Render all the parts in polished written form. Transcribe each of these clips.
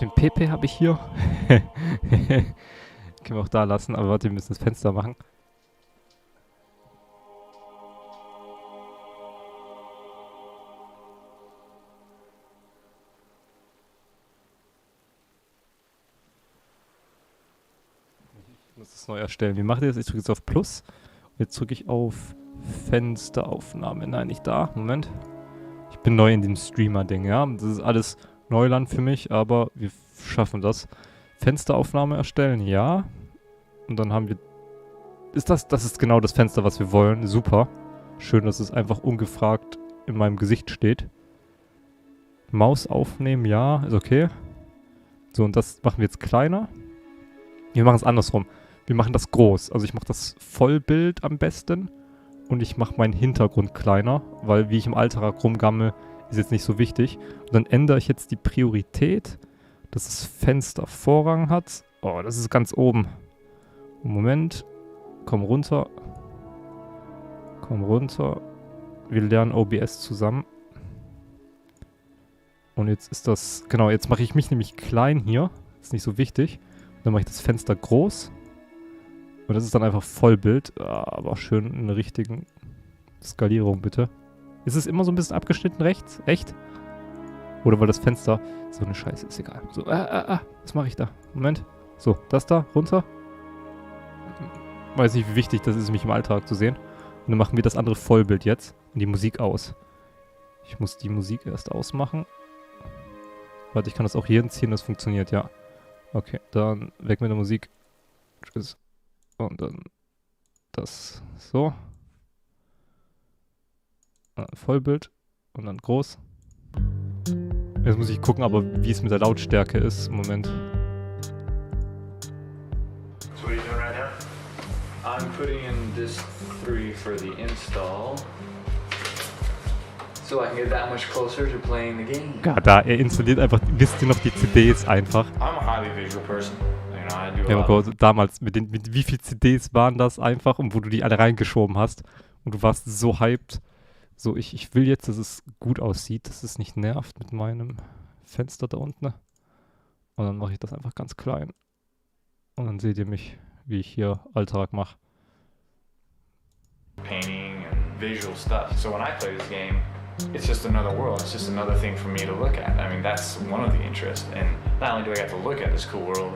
Den PP habe ich hier. Können wir auch da lassen, aber warte, wir müssen das Fenster machen. Ich muss das neu erstellen. Wie macht ihr das? Ich drücke jetzt auf Plus. Und jetzt drücke ich auf Fensteraufnahme. Nein, nicht da. Moment. Ich bin neu in dem Streamer-Ding, ja. Das ist alles Neuland für mich, aber wir schaffen das. Fensteraufnahme erstellen, ja. Und dann haben wir... Das ist genau das Fenster, was wir wollen. Super. Schön, dass es einfach ungefragt in meinem Gesicht steht. Maus aufnehmen, ja. Ist okay. So, und das machen wir jetzt kleiner. Wir machen es andersrum. Wir machen das groß. Also ich mache das Vollbild am besten. Und ich mache meinen Hintergrund kleiner. Weil wie ich im Alltag rumgammel, ist jetzt nicht so wichtig. Und dann ändere ich jetzt die Priorität, dass das Fenster Vorrang hat. Oh, das ist ganz oben. Moment. Komm runter. Komm runter. Wir lernen OBS zusammen. Und jetzt ist das... Genau, jetzt mache ich mich nämlich klein hier. Ist nicht so wichtig. Dann mache ich das Fenster groß. Und das ist dann einfach Vollbild. Aber schön in der richtigen Skalierung, bitte. Ist es immer so ein bisschen abgeschnitten rechts? Echt? Oder weil das Fenster... So eine Scheiße, ist egal. So, was mache ich da? Moment. So, das da, runter. Weiß nicht, wie wichtig das ist, mich im Alltag zu sehen. Und dann machen wir das andere Vollbild jetzt. Und die Musik aus. Ich muss die Musik erst ausmachen. Warte, ich kann das auch hier hinziehen, das funktioniert, ja. Okay, dann weg mit der Musik. Tschüss. Und dann das so. Vollbild. Und dann groß. Jetzt muss ich gucken, aber wie es mit der Lautstärke ist. Moment. So what are you doing right now? I'm putting in disk 3 for the install. So I can get that much closer to playing the game. Ja, da, er installiert einfach, wisst ihr noch, die CDs einfach. I'm a highly visual person. You know, I do Ja, a aber lot. damals, mit wie viel CDs waren das einfach und wo du die alle reingeschoben hast und du warst so hyped. So, ich will jetzt, dass es gut aussieht, dass es nicht nervt mit meinem Fenster da unten. Und dann mache ich das einfach ganz klein. Und dann seht ihr mich, wie ich hier Alltag mache. Painting and visual stuff. So when I play this game, it's just another world. It's just another thing for me to look at. I mean, that's one of the interests. And not only do I get to look at this cool world,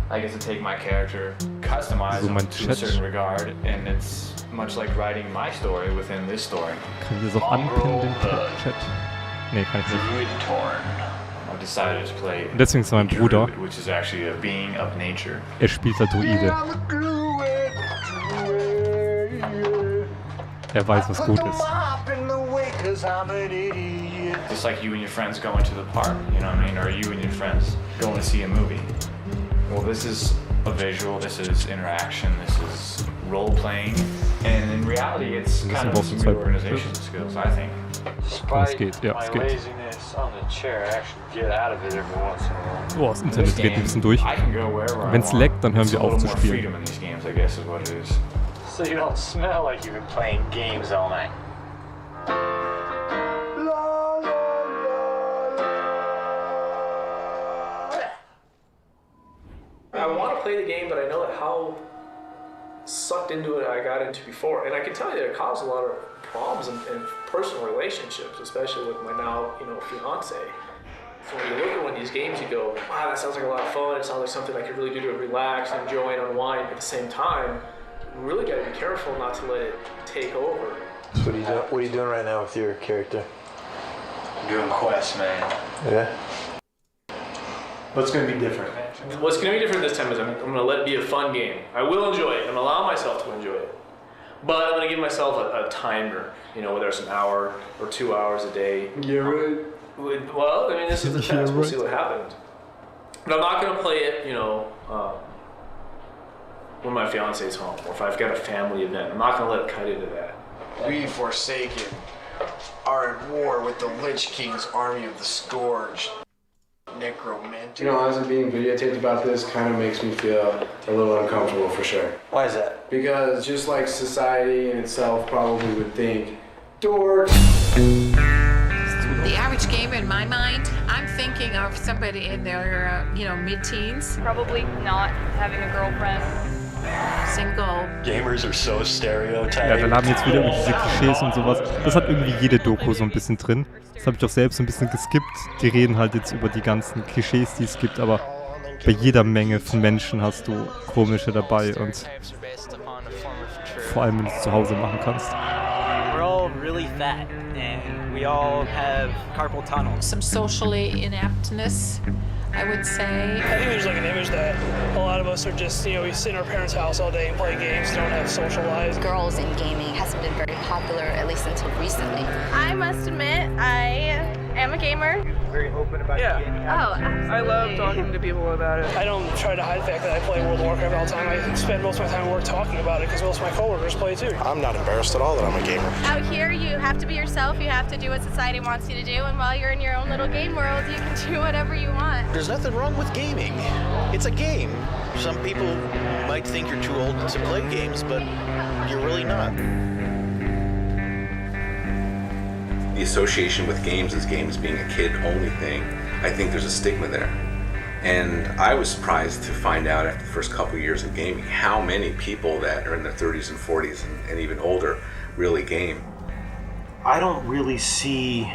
I get to take my character, customize So them mein to a Chat. certain regard, and it's much like writing my story within this story. Kann ich das auch anpinnen, den Chat? Nee, kann ich nicht. I've decided to play Und deswegen ist mein Bruder, Druid, which is actually a being of nature. er spielt halt Druide. Er weiß, was gut ist. Just like you and your friends going to the park, you know what I mean? Or you and your friends going to see a movie. Well, this is a visual, this is interaction, this is role-playing, and in reality, it's kind of some good organization skills, I think. Es geht, ja, es geht. laziness on the chair, I actually get out of it every once in a while. Boah, das Internet geht ein bisschen durch. I can go wherever I Wenn's want. laggt, dann hören It's wir a auf little zu more spielen. freedom in these games, I guess, is what it is. So you don't smell like you've been playing games all night. I want to play the game, but I know that how sucked into it I got into before. And I can tell you that it caused a lot of problems in personal relationships, especially with my now, fiance. So when you look at one of these games, you go, wow, that sounds like a lot of fun. It sounds like something I could really do to relax, enjoy, and unwind. At the same time, you really got to be careful not to let it take over. So what are you doing right now with your character? I'm doing quests, man. Yeah. What's going to be different? What's going to be different this time is I'm going to let it be a fun game. I will enjoy it. I'm going to allow myself to enjoy it. But I'm going to give myself a timer, whether it's an hour or 2 hours a day. Yeah, right. Well, I mean, this is the test. We'll see what happens. But I'm not going to play it, when my fiance's home or if I've got a family event. I'm not going to let it cut into that. We Forsaken are at war with the Lich King's army of the Scourge. Necromantic. As I'm being videotaped about this kind of makes me feel a little uncomfortable for sure. Why is that? Because just like society in itself probably would think, dorks. The average gamer in my mind, I'm thinking thinking of somebody in their, mid-teens, Probably not having a girlfriend. single. Gamers are so Ja, stereotyped. wir laden jetzt wieder über diese Klischees und sowas. Das hat irgendwie jede Doku so ein bisschen drin. Das habe ich auch selbst so ein bisschen geskippt. Die reden halt jetzt über die ganzen Klischees, die es gibt, aber bei jeder Menge von Menschen hast du komische dabei und vor allem, wenn du es zu Hause machen kannst. We're all really fat and we all have carpal tunnel. Some socially inaptness, I would say. I think there's like an image that a lot of us are just, we sit in our parents' house all day and play games, don't have social lives. Girls in gaming hasn't been very popular, at least until recently. I must admit, I am a gamer. Very open about Yeah. Oh, absolutely. I love talking to people about it. I don't try to hide the fact that I play World of Warcraft all the time. I spend most of my time at work talking about it because most of my coworkers play too. I'm not embarrassed at all that I'm a gamer. Out here, you have to be yourself. You have to do what society wants you to do. And while you're in your own little game world, you can do whatever you want. There's nothing wrong with gaming. It's a game. Some people might think you're too old to play games, but you're really not. The association with games as games being a kid-only thing, I think there's a stigma there. And I was surprised to find out after the first couple years of gaming how many people that are in their 30s and 40s and even older really game. I don't really see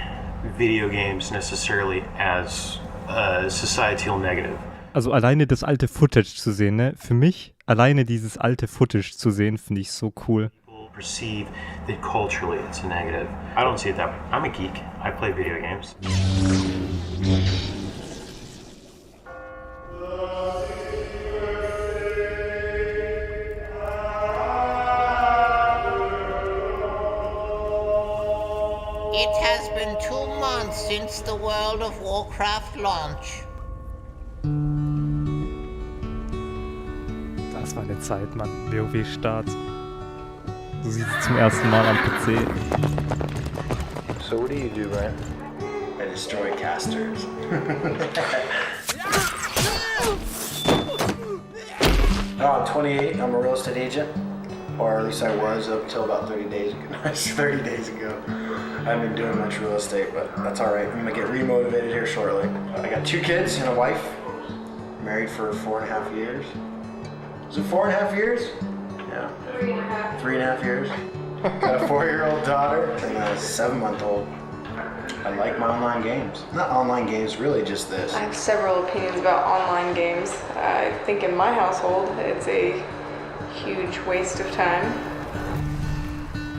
video games necessarily as a societal negative. Also alleine das alte Footage zu sehen, ne? Für mich, alleine dieses alte Footage zu sehen, finde ich so cool. Perceive that culturally it's a negative. I don't see it that way. I'm a geek. I play video games. It has been 2 months since the World of Warcraft launch. Das war eine Zeit, Mann. WoW-Start. Du siehst es zum ersten Mal am PC. So what do you do, Ryan? I destroy casters. I'm 28. I'm a real estate agent, or at least I was up until about 30 days ago. 30 days ago. I haven't been doing much real estate, but that's all right. I'm gonna get remotivated here shortly. I got 2 kids and a wife. Married for 4.5 years. Is it 4.5 years? Yeah. 3.5. 3.5 years. Got a 4-year-old daughter and a 7-month-old. I like my online games. Not online games, really just this. I have several opinions about online games. I think in my household it's a huge waste of time.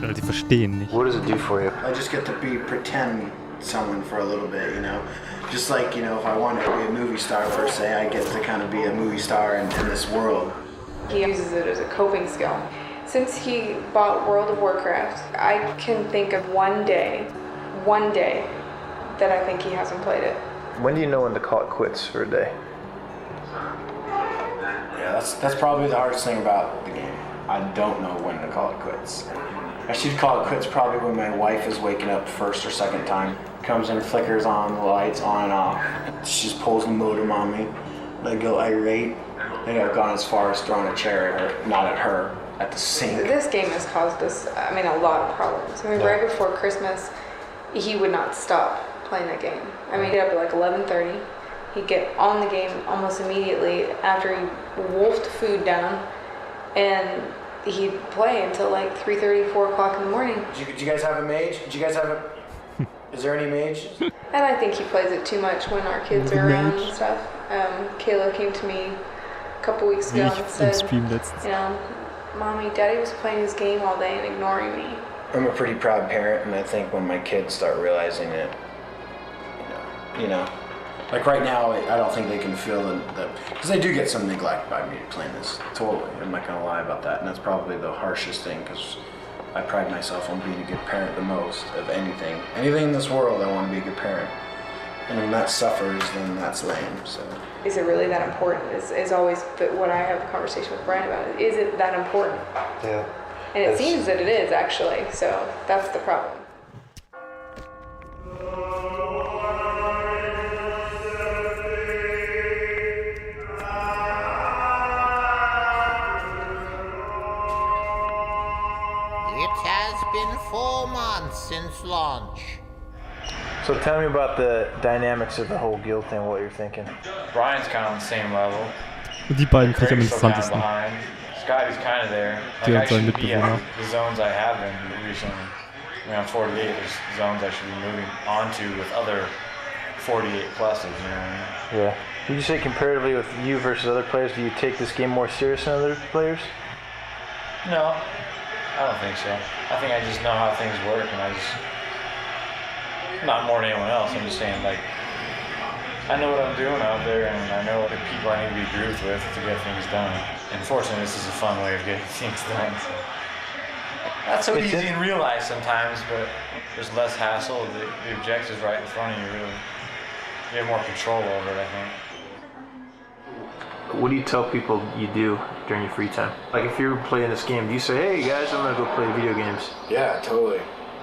Die verstehen nicht. What does it do for you? I just get to pretend someone for a little bit, Just like, if I wanted to be a movie star per se, I get to kind of be a movie star in this world. He uses it as a coping skill. Since he bought World of Warcraft, I can think of one day that I think he hasn't played it. When do you know when to call it quits for a day? Yeah, that's probably the hardest thing about the game. I don't know when to call it quits. I should call it quits probably when my wife is waking up first or second time. Comes in, flickers on the lights on and off. She just pulls the modem on me. I go irate. I think I've gone as far as throwing a chair at her, not at her, at the sink. This game has caused us, a lot of problems. Right before Christmas, he would not stop playing that game. He'd get up at like 11:30. He'd get on the game almost immediately after he wolfed food down, and he'd play until like 3:30, 4 o'clock in the morning. Did you guys have a mage? Is there any mage? And I think he plays it too much when our kids are around and stuff. Kayla came to me a couple weeks ago and said, Mommy, Daddy was playing his game all day and ignoring me. I'm a pretty proud parent, and I think when my kids start realizing it, like right now, I don't think they can feel that, because they do get some neglect by me playing this, totally, I'm not gonna lie about that, and that's probably the harshest thing, because I pride myself on being a good parent the most of anything. Anything in this world, I want to be a good parent. And when that suffers, then that's lame, so. Is it really that important? Is always what I have a conversation with Brian about. Is it that important? Yeah. And it seems that it is, actually, so that's the problem. It has been 4 months since launch. So So tell me about the dynamics of the whole guild thing, what you're thinking. Brian's kind of on the same level. Und die beiden finde ich am Craig's still kind of interessantesten. behind. Scotty's kind of there. Die Like, und I sein should be Mitbewohner. at the zones I have been recently. I mean, I'm 48. There's zones I should be moving onto with other 48 pluses, you know what I mean? Yeah. Would you say comparatively with you versus other players, do you take this game more serious than other players? No, I don't think so. I think I just know how things work, and I just, not more than anyone else, I'm just saying, like, I know what I'm doing out there, and I know the people I need to be grooved with to get things done. And fortunately, this is a fun way of getting things done. So. Not so easy in real life sometimes, but there's less hassle. The objective's right in front of you, really. You have more control over it, I think. What do you tell people you do during your free time? Like if you're playing this game, do you say, hey guys, I'm gonna go play video games? Yeah, totally.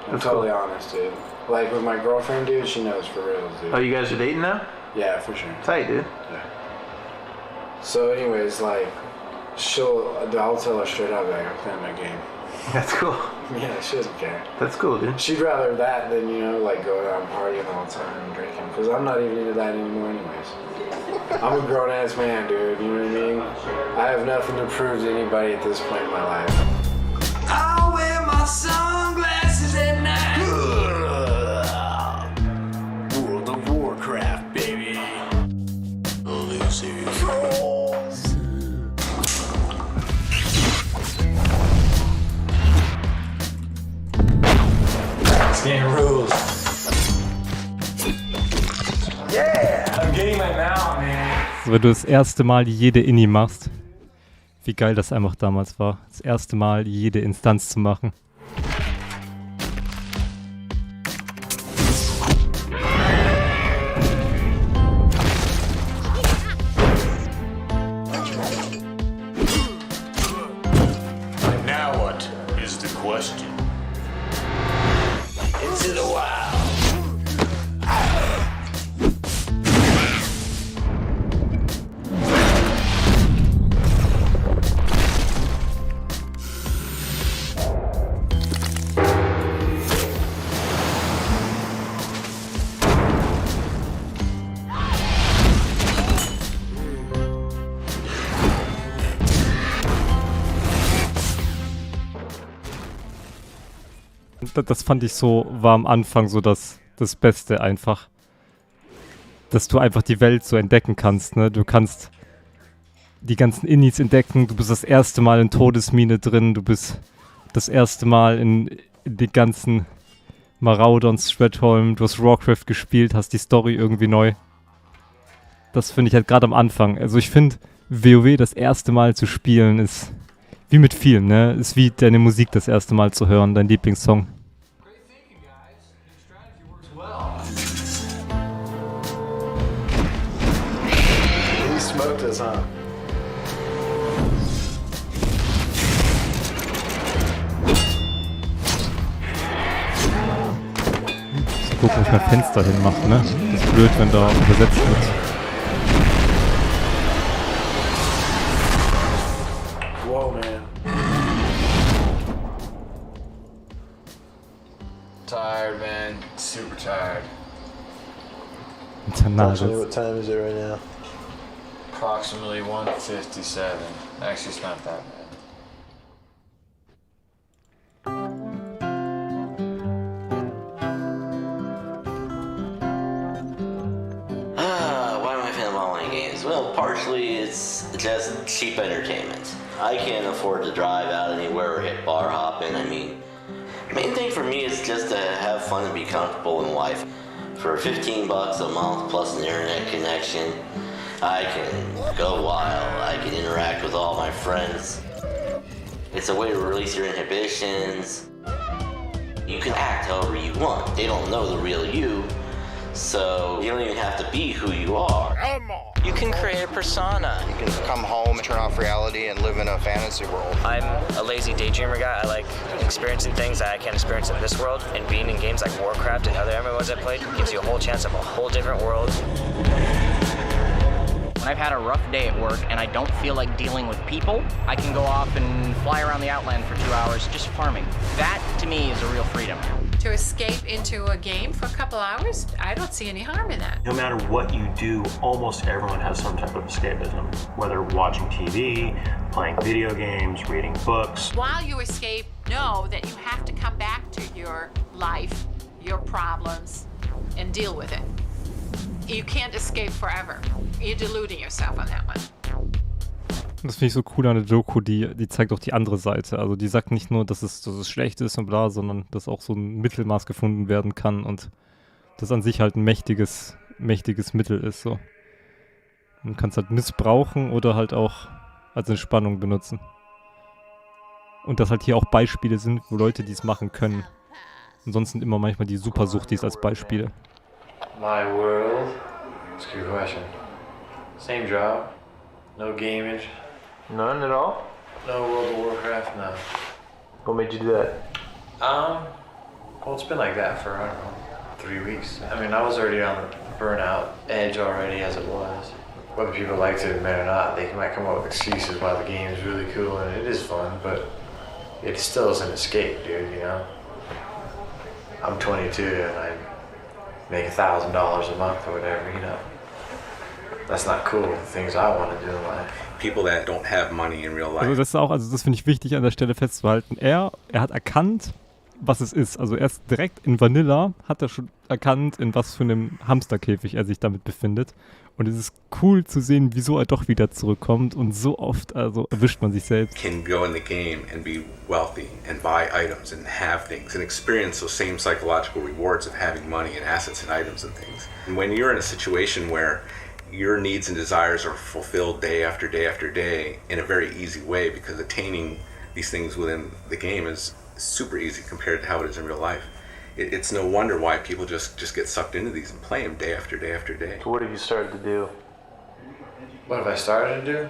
I'm That's totally cool. honest, dude. Like with my girlfriend, dude, she knows for real, dude. Oh, you guys are dating now? Yeah, for sure. Tight, dude. Yeah. So anyways, like, I'll tell her straight up, like, I'm playing my game. That's cool. Yeah, she doesn't care. That's cool, dude. She'd rather that than, you know, like go out and partying all the time and drinking. Because I'm not even into that anymore anyways. I'm a grown-ass man, dude, you know what I mean? I have nothing to prove to anybody at this point in my life. I wear my sunglasses at night. World of Warcraft, baby. Lucifron. This game rules. Yeah! I'm getting my mount, man. Also, wenn du das erste Mal jede Inni machst, wie geil das einfach damals war. Das erste Mal jede Instanz zu machen. Now what is the question? Into the wild. Das fand ich so, war am Anfang so das Beste einfach. Dass du einfach die Welt so entdecken kannst, ne? Du kannst die ganzen Innis entdecken, du bist das erste Mal in Todesmine drin, du bist das erste Mal in den ganzen Maraudons, Stratholm, du hast Warcraft gespielt, hast die Story irgendwie neu. Das finde ich halt gerade am Anfang. Also ich finde, WoW das erste Mal zu spielen ist wie mit Film, ne? Ist wie deine Musik das erste Mal zu hören, dein Lieblingssong. He smoked us, huh? So gucken, ob ich mein Fenster hinmache, ne? Das ist blöd, wenn da übersetzt wird. Whoa, man. Tired, man. Super tired. Approximately what time is it right now? Approximately 1:57. Actually, it's not that bad. Why am I playing online games? Well, partially it's just cheap entertainment. I can't afford to drive out anywhere or hit bar hopping. I mean, main thing for me is just to have fun and be comfortable in life. For $15 a month plus an internet connection, I can go wild. I can interact with all my friends. It's a way to release your inhibitions. You can act however you want. They don't know the real you, so you don't even have to be who you are. You can create a persona. You can come home, turn off reality, and live in a fantasy world. I'm a lazy daydreamer guy. I like experiencing things that I can't experience in this world, and being in games like Warcraft and other MMOs I've played gives you a whole chance of a whole different world. When I've had a rough day at work and I don't feel like dealing with people, I can go off and fly around the Outland for 2 hours just farming. That, to me, is a real freedom. To escape into a game for a couple hours, I don't see any harm in that. No matter what you do, almost everyone has some type of escapism, whether watching TV, playing video games, reading books. While you escape, know that you have to come back to your life, your problems, and deal with it. You can't escape forever. You're deluding yourself on that one. Das finde ich so cool an der Doku, die zeigt auch die andere Seite. Also die sagt nicht nur, dass es schlecht ist und bla, sondern dass auch so ein Mittelmaß gefunden werden kann und das an sich halt ein mächtiges Mittel ist. So. Man kann es halt missbrauchen oder halt auch als Entspannung benutzen. Und dass halt hier auch Beispiele sind, wo Leute dies machen können. Ansonsten immer manchmal die Supersuchtis als Beispiele. My world? That's a good question. Same job. No gamage. None at all? No World of Warcraft, no. What made you do that? Well, it's been like that for, I don't know, 3 weeks. I mean, I was already on the burnout edge already as it was. Whether people like to admit it or not, they might come up with excuses why the game is really cool, and it is fun, but it still is an escape, dude, you know? I'm 22 and I make $1,000 a month or whatever, you know? That's not cool, the things I want to do in life. People that don't have money in real life. Also das finde ich wichtig an der Stelle festzuhalten. Er hat erkannt, was es ist. Also erst direkt in Vanilla hat er schon erkannt, in was für einem Hamsterkäfig er sich damit befindet. Und es ist cool zu sehen, wieso er doch wieder zurückkommt und so oft erwischt man sich selbst. Can go in the game and be wealthy and buy items and have things and experience those same psychological rewards of having money and assets and items and things. And when you're in a situation where your needs and desires are fulfilled day after day after day in a very easy way, because attaining these things within the game is super easy compared to how it is in real life. It's no wonder why people just get sucked into these and play them day after day after day. So what have you started to do? What have I started to do?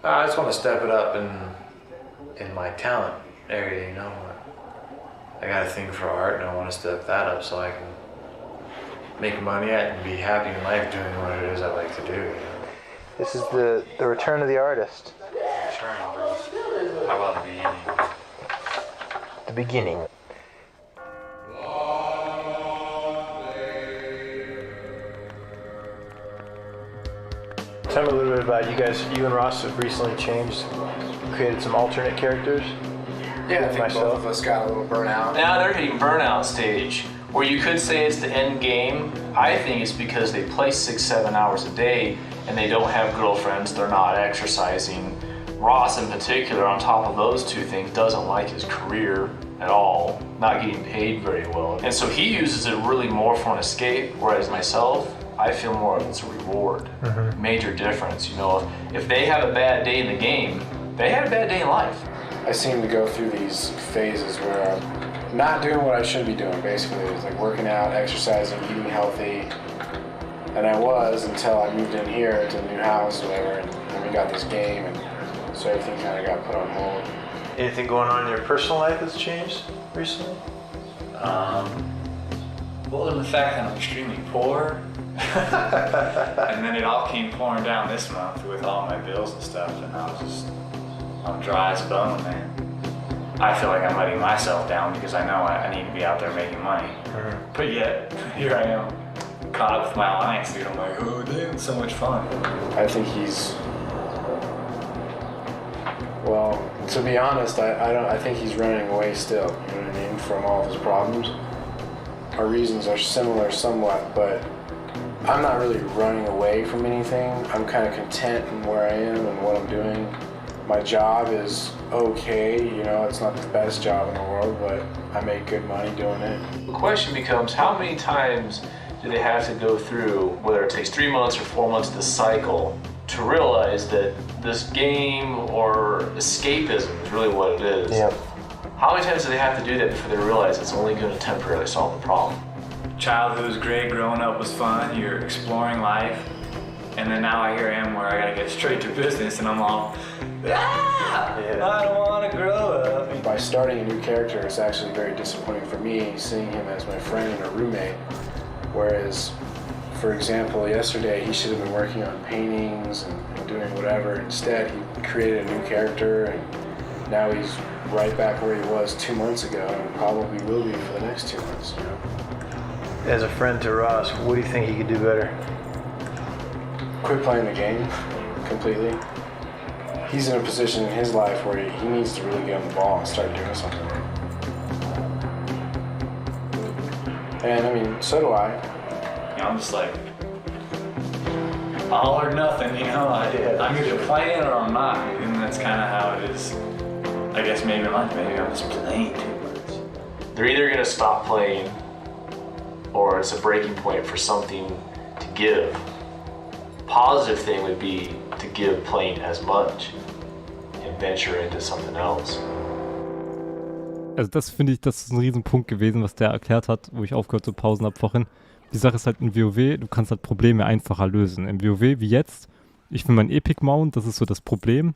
I just want to step it up in my talent area, you know. I got a thing for art and I want to step that up so I can make money at and be happy in life doing what it is I like to do, you know. This is the return of the artist. Return, Bruce. How about the beginning? The beginning. Tell me a little bit about you guys. You and Ross have recently created some alternate characters. Yeah, I think both of us got a little burnout. Now they're hitting burnout stage, where you could say it's the end game. I think it's because they play 6-7 hours a day and they don't have girlfriends, they're not exercising. Ross in particular, on top of those two things, doesn't like his career at all, not getting paid very well. And so he uses it really more for an escape, whereas myself, I feel more of it's a reward. Mm-hmm. Major difference, you know. If they have a bad day in the game, they had a bad day in life. I seem to go through these phases where I'm not doing what I should be doing, basically. It's like working out, exercising, eating healthy. And I was until I moved in here to a new house, whatever, and we got this game, and so everything kind of got put on hold. Anything going on in your personal life that's changed recently? Well, the fact that I'm extremely poor, and then it all came pouring down this month with all my bills and stuff, and I'm dry as a bone, man. I feel like I'm letting myself down because I know I need to be out there making money. Mm-hmm. But yet, here I am, caught up with my alliance, dude. I'm like, oh, damn, it's so much fun. I think he's, well, to be honest, I think he's running away still, you know what I mean, from all of his problems. Our reasons are similar somewhat, but I'm not really running away from anything. I'm kind of content in where I am and what I'm doing. My job is okay, you know, it's not the best job in the world, but I make good money doing it. The question becomes, how many times do they have to go through, whether it takes 3 months or 4 months to cycle, to realize that this game or escapism is really what it is? Yep. How many times do they have to do that before they realize it's only going to temporarily solve the problem? Childhood was great, growing up was fun, you're exploring life, and then now here I am where I gotta get straight to business and I'm all, I don't want to grow up. By starting a new character, it's actually very disappointing for me, seeing him as my friend and a roommate, whereas, for example, yesterday he should have been working on paintings and doing whatever. Instead, he created a new character and now he's right back where he was 2 months ago, and probably will be for the next 2 months. You know? As a friend to Ross, what do you think he could do better? Quit playing the game completely. He's in a position in his life where he needs to really get on the ball and start doing something. And I mean, so do I. You know, I'm just like, all or nothing, you know? I'm either playing or I'm not, and that's kind of how it is. I guess maybe in life, maybe I'm just playing too much. They're either going to stop playing or it's a breaking point for something to give. Positive thing would be to give playing as much and venture into something else. Also das finde ich, das ist ein Riesenpunkt gewesen, was der erklärt hat, wo ich aufgehört zu Pausen habe vorhin. Die Sache ist halt in WoW, du kannst halt Probleme einfacher lösen. In WoW wie jetzt, ich will meinen Epic Mount, das ist so das Problem.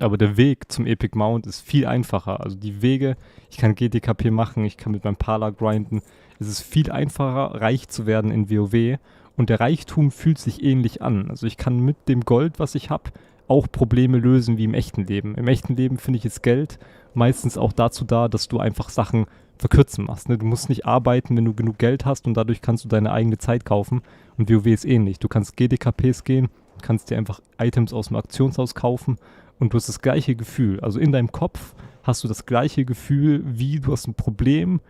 Aber der Weg zum Epic Mount ist viel einfacher. Also die Wege, ich kann GTKP machen, ich kann mit meinem Parler grinden. Es ist viel einfacher, reich zu werden in WoW. Und der Reichtum fühlt sich ähnlich an. Also ich kann mit dem Gold, was ich habe, auch Probleme lösen wie im echten Leben. Im echten Leben finde ich ist Geld meistens auch dazu da, dass du einfach Sachen verkürzen machst. Ne? Du musst nicht arbeiten, wenn du genug Geld hast und dadurch kannst du deine eigene Zeit kaufen. Und WoW ist ähnlich. Du kannst GDKPs gehen, kannst dir einfach Items aus dem Aktionshaus kaufen und du hast das gleiche Gefühl. Also in deinem Kopf hast du das gleiche Gefühl, wie du hast ein Problem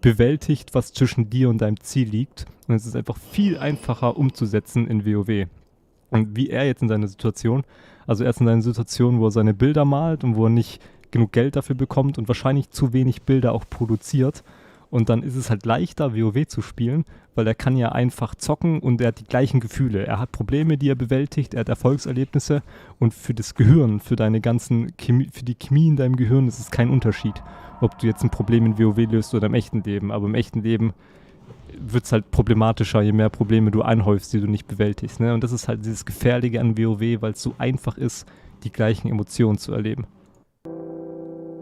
bewältigt, was zwischen dir und deinem Ziel liegt. Und es ist einfach viel einfacher umzusetzen in WoW. Und wie er jetzt in seiner Situation, also er ist in einer Situation, wo er seine Bilder malt und wo er nicht genug Geld dafür bekommt und wahrscheinlich zu wenig Bilder auch produziert. Und dann ist es halt leichter, WoW zu spielen, weil er kann ja einfach zocken und er hat die gleichen Gefühle. Er hat Probleme, die er bewältigt, er hat Erfolgserlebnisse und für das Gehirn, für deine ganzen für die Chemie in deinem Gehirn ist es kein Unterschied, ob du jetzt ein Problem in WoW löst oder im echten Leben. Aber im echten Leben wird es halt problematischer, je mehr Probleme du anhäufst, die du nicht bewältigst. Ne? Und das ist halt dieses Gefährliche an WoW, weil es so einfach ist, die gleichen Emotionen zu erleben.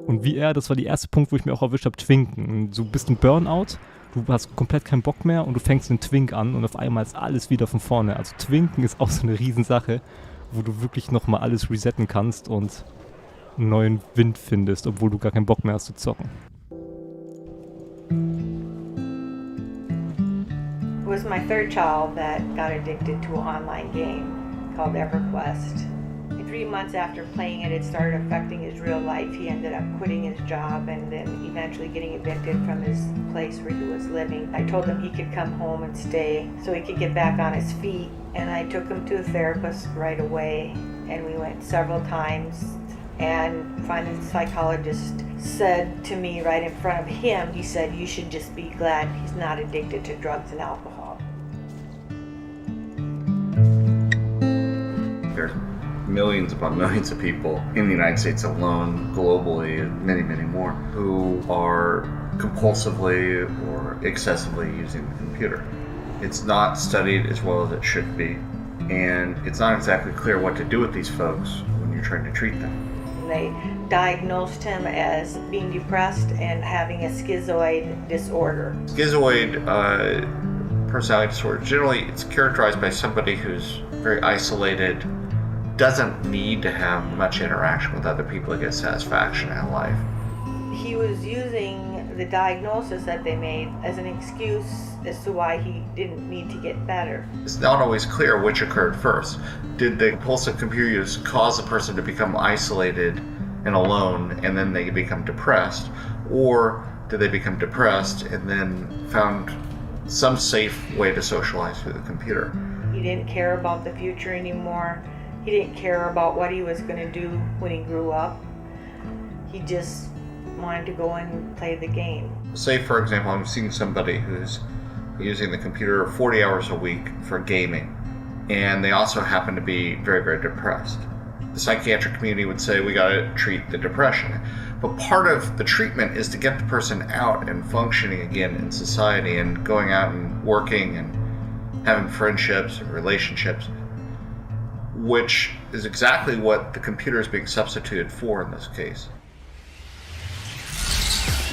Und wie er, das war der erste Punkt, wo ich mir auch erwischt habe, Twinken. Du bist im Burnout, du hast komplett keinen Bock mehr und du fängst den Twink an und auf einmal ist alles wieder von vorne. Also Twinken ist auch so eine Riesensache, wo du wirklich nochmal alles resetten kannst und einen neuen Wind findest, obwohl du gar keinen Bock mehr hast zu zocken. It was my third child that got addicted to an online game called EverQuest. 3 months after playing it, it started affecting his real life. He ended up quitting his job and then eventually getting evicted from his place where he was living. I told him he could come home and stay so he could get back on his feet. And I took him to a therapist right away. And we went several times. And finally the psychologist said to me right in front of him, he said, "You should just be glad he's not addicted to drugs and alcohol." There's millions upon millions of people in the United States alone, globally, and many, many more, who are compulsively or excessively using the computer. It's not studied as well as it should be, and it's not exactly clear what to do with these folks when you're trying to treat them. They diagnosed him as being depressed and having a schizoid disorder. Schizoid personality disorder, generally it's characterized by somebody who's very isolated, doesn't need to have much interaction with other people to get satisfaction in life. He was using the diagnosis that they made as an excuse as to why he didn't need to get better. It's not always clear which occurred first. Did the compulsive computer use cause a person to become isolated and alone and then they become depressed? Or did they become depressed and then found some safe way to socialize through the computer? He didn't care about the future anymore. He didn't care about what he was going to do when he grew up. He just wanted to go and play the game. Say, for example, I'm seeing somebody who's using the computer 40 hours a week for gaming, and they also happen to be very, very depressed. The psychiatric community would say we got to treat the depression. But part of the treatment is to get the person out and functioning again in society and going out and working and having friendships and relationships, which is exactly what the computer is being substituted for in this case.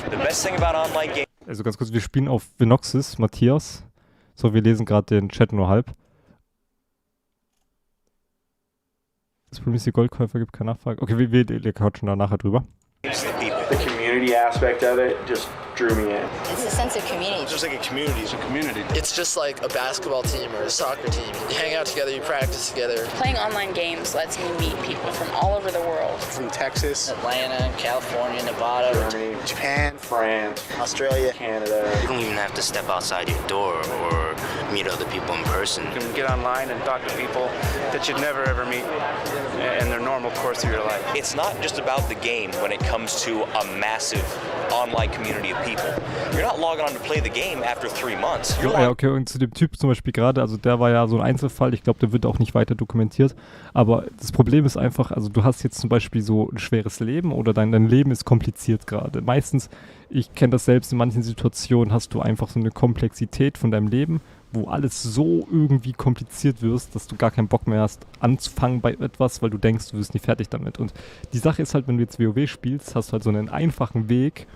The best thing about online games. Also ganz kurz, wir spielen auf Venoxis, Matthias. So, wir lesen gerade den Chat nur halb. Das Problem ist, die Goldkäufer gibt keine Nachfrage. Okay, wir quatschen da nachher drüber. The community aspect of it just drew me in. It's a sense of community. It's just like a community. It's a community. It's just like a basketball team or a soccer team. You hang out together, you practice together. Playing online games lets me meet people from all over the world. From Texas, Atlanta, California, Nevada, Germany, Japan, France, Australia, Canada. You don't even have to step outside your door or meet other people in person. You can get online and talk to people that you'd never ever meet in their normal course of your life. It's not just about the game when it comes to a massive online community of people. You're not logging on to play the game after 3 months. Ja, okay, und zu dem Typ zum Beispiel gerade, also der war ja so ein Einzelfall, ich glaube, der wird auch nicht weiter dokumentiert, aber das Problem ist einfach, also du hast jetzt zum Beispiel so ein schweres Leben oder dein Leben ist kompliziert gerade. Meistens, ich kenne das selbst, in manchen Situationen hast du einfach so eine Komplexität von deinem Leben, wo alles so irgendwie kompliziert wirst, dass du gar keinen Bock mehr hast, anzufangen bei etwas, weil du denkst, du wirst nie fertig damit. Und die Sache ist halt, wenn du jetzt WoW spielst, hast du halt so einen einfachen Weg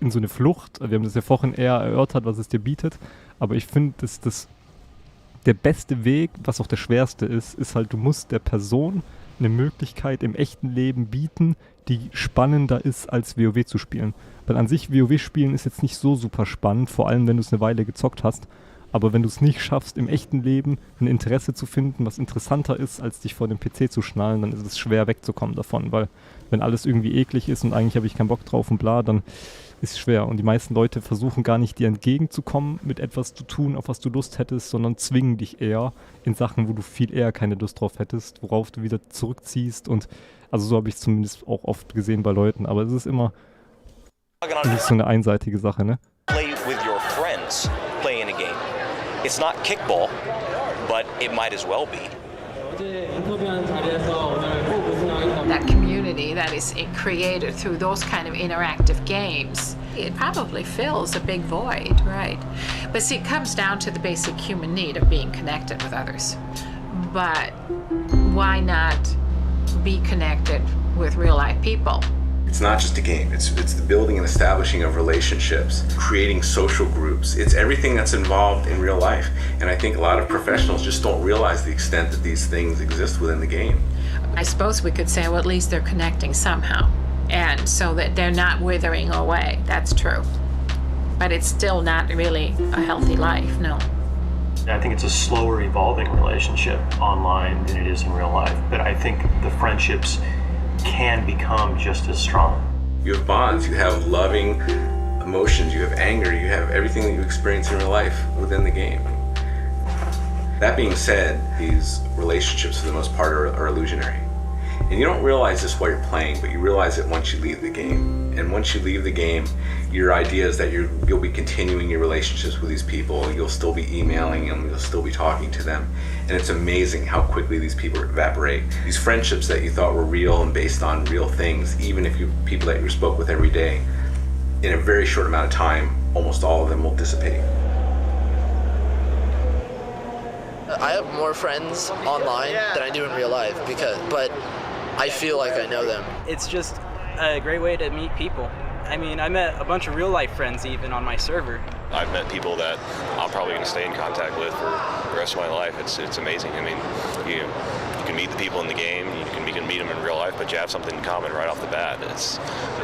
in so eine Flucht. Wir haben das ja vorhin eher erörtert, was es dir bietet. Aber ich finde, dass der beste Weg, was auch der schwerste ist halt, du musst der Person eine Möglichkeit im echten Leben bieten, die spannender ist, als WoW zu spielen. Weil an sich WoW spielen ist jetzt nicht so super spannend, vor allem wenn du es eine Weile gezockt hast. Aber wenn du es nicht schaffst, im echten Leben ein Interesse zu finden, was interessanter ist, als dich vor dem PC zu schnallen, dann ist es schwer wegzukommen davon. Weil wenn alles irgendwie eklig ist und eigentlich habe ich keinen Bock drauf und bla, dann ist es schwer. Und die meisten Leute versuchen gar nicht, dir entgegenzukommen, mit etwas zu tun, auf was du Lust hättest, sondern zwingen dich eher in Sachen, wo du viel eher keine Lust drauf hättest, worauf du wieder zurückziehst. Und also so habe ich es zumindest auch oft gesehen bei Leuten. Aber es ist immer nicht so eine einseitige Sache, ne? Play with your friends playing a game. It's not kickball, but it might as well be. That community that is created through those kind of interactive games, it probably fills a big void, right? But see, it comes down to the basic human need of being connected with others. But why not be connected with real life people? It's not just a game. It's the building and establishing of relationships, creating social groups. It's everything that's involved in real life. And I think a lot of professionals just don't realize the extent that these things exist within the game. I suppose we could say, well, at least they're connecting somehow. And so that they're not withering away. That's true. But it's still not really a healthy life, no. I think it's a slower evolving relationship online than it is in real life. But I think the friendships can become just as strong. You have bonds, you have loving emotions, you have anger, you have everything that you experience in real life within the game. That being said, these relationships for the most part are illusionary. And you don't realize this while you're playing, but you realize it once you leave the game. And once you leave the game, your idea is that you'll be continuing your relationships with these people. You'll still be emailing them, you'll still be talking to them. And it's amazing how quickly these people evaporate. These friendships that you thought were real and based on real things, even if you people that you spoke with every day, in a very short amount of time, almost all of them will dissipate. I have more friends online than I do in real life but I feel like I know them. It's just a great way to meet people. I mean, I met a bunch of real life friends even on my server. I've met people that I'm probably going to stay in contact with for the rest of my life. It's amazing. I mean, you can meet the people in the game, you can meet them in real life, but you have something in common right off the bat. It's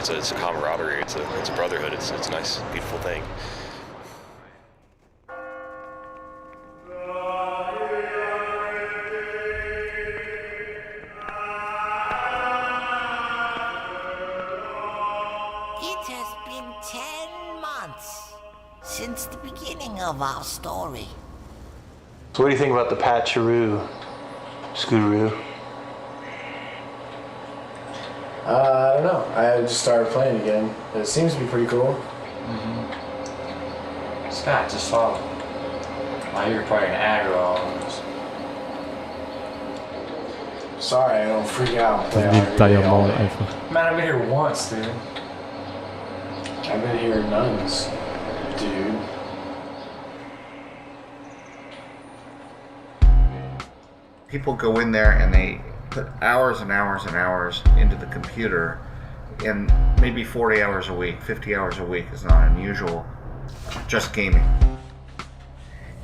a camaraderie. It's a brotherhood. It's a nice, beautiful thing. It has been 10 months since the beginning of our story. So what do you think about the patcharoo, Scootaroo? I don't know. I just started playing again. It seems to be pretty cool. Scott, just follow. You're probably gonna aggro all of this. Sorry, I don't freak out and play Die Maul einfach. Man, I've been here once, dude. I've been here nuns, dude. People go in there and they put hours and hours and hours into the computer, and maybe 40 hours a week, 50 hours a week is not unusual, just gaming.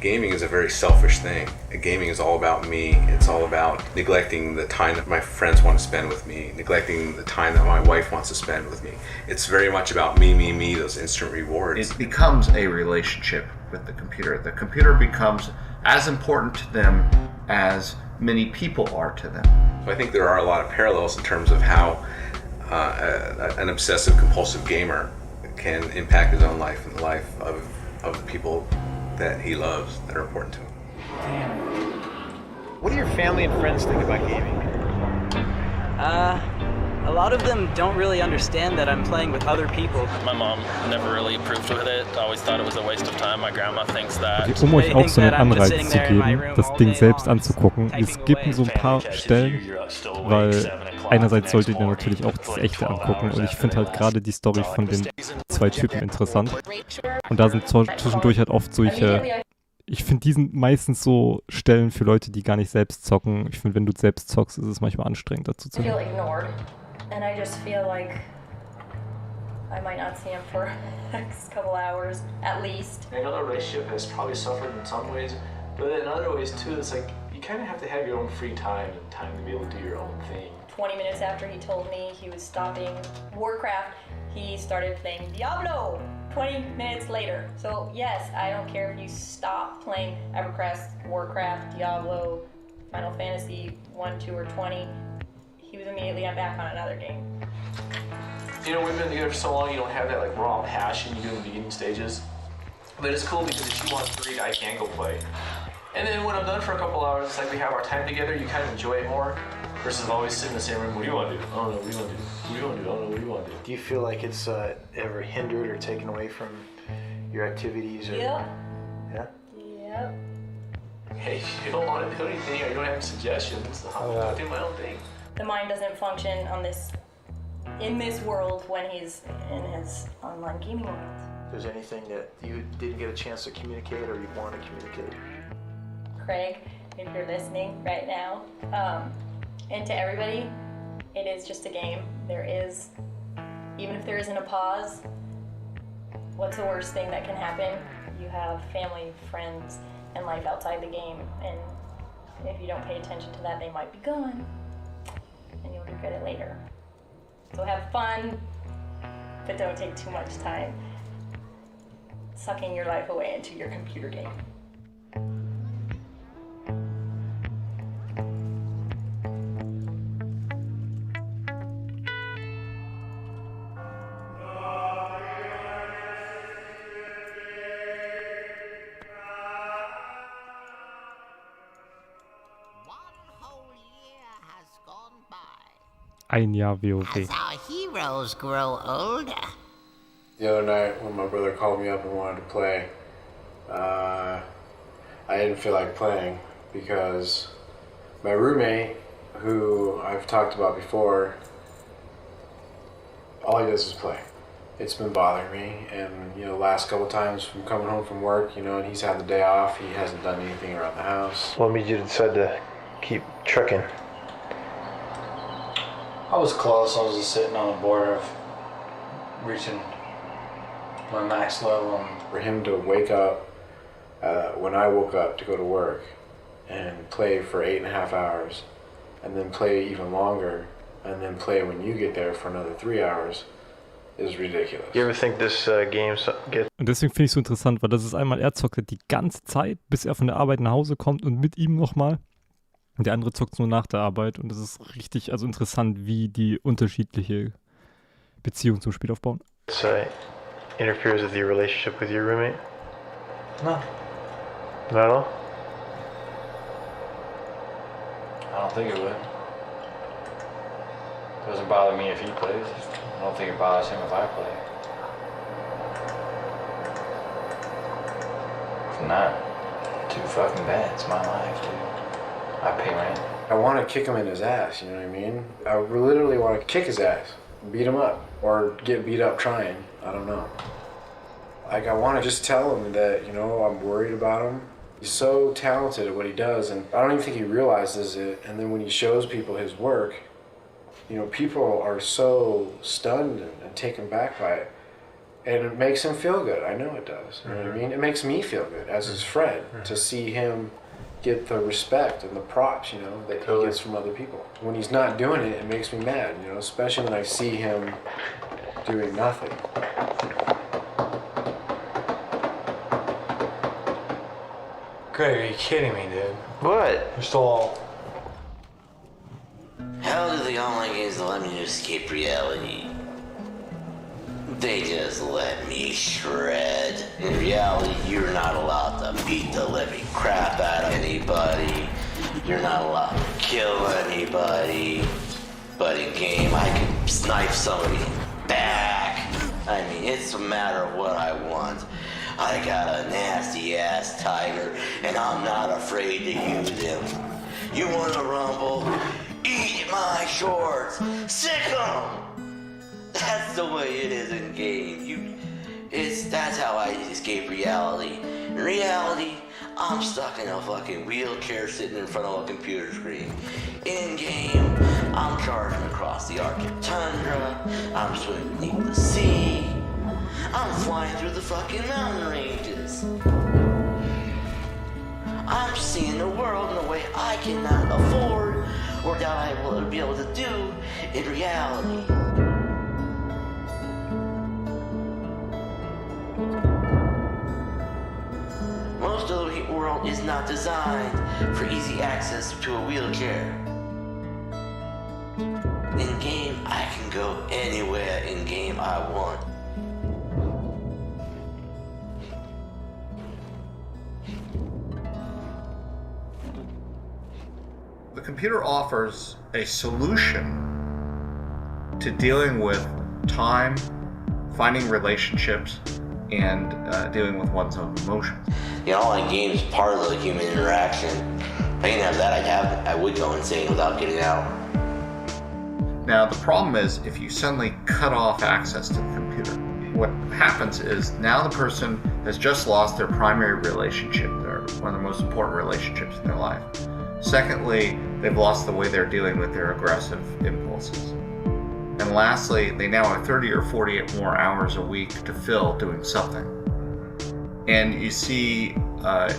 Gaming is a very selfish thing. Gaming is all about me. It's all about neglecting the time that my friends want to spend with me, neglecting the time that my wife wants to spend with me. It's very much about me, those instant rewards. It becomes a relationship with the computer. The computer becomes as important to them as many people are to them. So I think there are a lot of parallels in terms of how an obsessive compulsive gamer can impact his own life and the life of the people that he loves that are important to him. What do your family and friends think about gaming? A lot of them don't really understand that I'm playing with other people. My mom never really approved of it. Always thought it was a waste of time. My grandma thinks that. Okay, um euch auch so einen Anreiz zu geben, das Ding selbst anzugucken. Wir skippen so ein paar Stellen, weil einerseits solltet ihr natürlich auch das Echte angucken und ich finde halt gerade die Story von den zwei Typen interessant. Und da sind zwischendurch halt oft solche... Ich finde, die sind meistens so Stellen für Leute, die gar nicht selbst zocken. Ich finde, wenn du selbst zockst, ist es manchmal anstrengend, dazu zu hören. And I just feel like I might not see him for the next couple hours, at least. I know the relationship has probably suffered in some ways, but in other ways too, it's like you kind of have to have your own free time and time to be able to do your own thing. 20 minutes after he told me he was stopping Warcraft, he started playing Diablo 20 minutes later. So yes, I don't care if you stop playing EverQuest, Warcraft, Diablo, Final Fantasy 1, 2, or 20. He was immediately back on another game. You know, we've been together for so long, you don't have that like raw passion you do in the beginning stages. But it's cool because if you want to read, I can go play. And then when I'm done for a couple hours, it's like we have our time together, you kind of enjoy it more versus always sitting in the same room. What do you want to do? I don't know, what do you want to do? What do you want to do? I don't know, what do you want to do? Do you feel like it's ever hindered or taken away from your activities? Or... Yep. Yeah? Yep. Hey, if you don't want to do anything or you don't have suggestions, I'll do my own thing. The mind doesn't function in this world when he's in his online gaming world. If there's anything that you didn't get a chance to communicate or you want to communicate? Craig, if you're listening right now, and to everybody, it is just a game. Even if there isn't a pause, what's the worst thing that can happen? You have family, friends, and life outside the game, and if you don't pay attention to that, they might be gone, and you'll regret it later. So have fun, but don't take too much time sucking your life away into your computer game. Ein Jahr WoW. As our heroes grow older. The other night when my brother called me up and wanted to play, I didn't feel like playing because my roommate, who I've talked about before, all he does is play. It's been bothering me, and last couple times from coming home from work, and he's had the day off, he hasn't done anything around the house. What made you decide to keep trucking? I was close. I was just sitting on the border of reaching my max level. And for him to wake up when I woke up to go to work and play for 8.5 hours, and then play even longer, and then play when you get there for another 3 hours, is ridiculous. You ever think this game gets... Und deswegen finde ich es so interessant, weil das ist einmal, er zockt die ganze Zeit, bis er von der Arbeit nach Hause kommt und mit ihm nochmal. Und der andere zockt nur nach der Arbeit und das ist richtig interessant, wie die unterschiedliche Beziehung zum Spiel aufbauen. Interferes with your relationship with your roommate? No. Not at all? I don't think it would. It doesn't bother me if he plays. I don't think it bothers him if I play. If not, too fucking bad. It's my life, dude. I pay rent. I want to kick him in his ass, you know what I mean? I literally want to kick his ass, beat him up, or get beat up trying. I don't know. Like, I want to just tell him that, I'm worried about him. He's so talented at what he does, and I don't even think he realizes it. And then when he shows people his work, people are so stunned and taken back by it. And it makes him feel good. I know it does. You know what I mean? It makes me feel good as his friend to see him get the respect and the props, you know, that he gets from other people. When he's not doing it, it makes me mad, you know, especially when I see him doing nothing. Greg, are you kidding me, dude? What? You're still all... How do the online games let me escape reality? They just let me shred. In reality, you're not allowed to beat the living crap out of anybody. You're not allowed to kill anybody. But in game, I can snipe somebody back. I mean, it's a matter of what I want. I got a nasty ass tiger, and I'm not afraid to use him. You wanna rumble? Eat my shorts! Sick 'em! That's the way it is in game. That's how I escape reality. In reality, I'm stuck in a fucking wheelchair sitting in front of a computer screen. In game, I'm charging across the Arctic tundra. I'm swimming beneath the sea. I'm flying through the fucking mountain ranges. I'm seeing the world in a way I cannot afford or that I will be able to do in reality. Most of the world is not designed for easy access to a wheelchair. In game, I can go anywhere in game I want. The computer offers a solution to dealing with time, finding relationships, and dealing with one's own emotions. The online game is part of the human interaction. If I didn't have that, I would go insane without getting out. Now, the problem is if you suddenly cut off access to the computer, what happens is now the person has just lost their primary relationship, one of the most important relationships in their life. Secondly, they've lost the way they're dealing with their aggressive impulses. And lastly, they now have 30 or 40 more hours a week to fill doing something. And you see a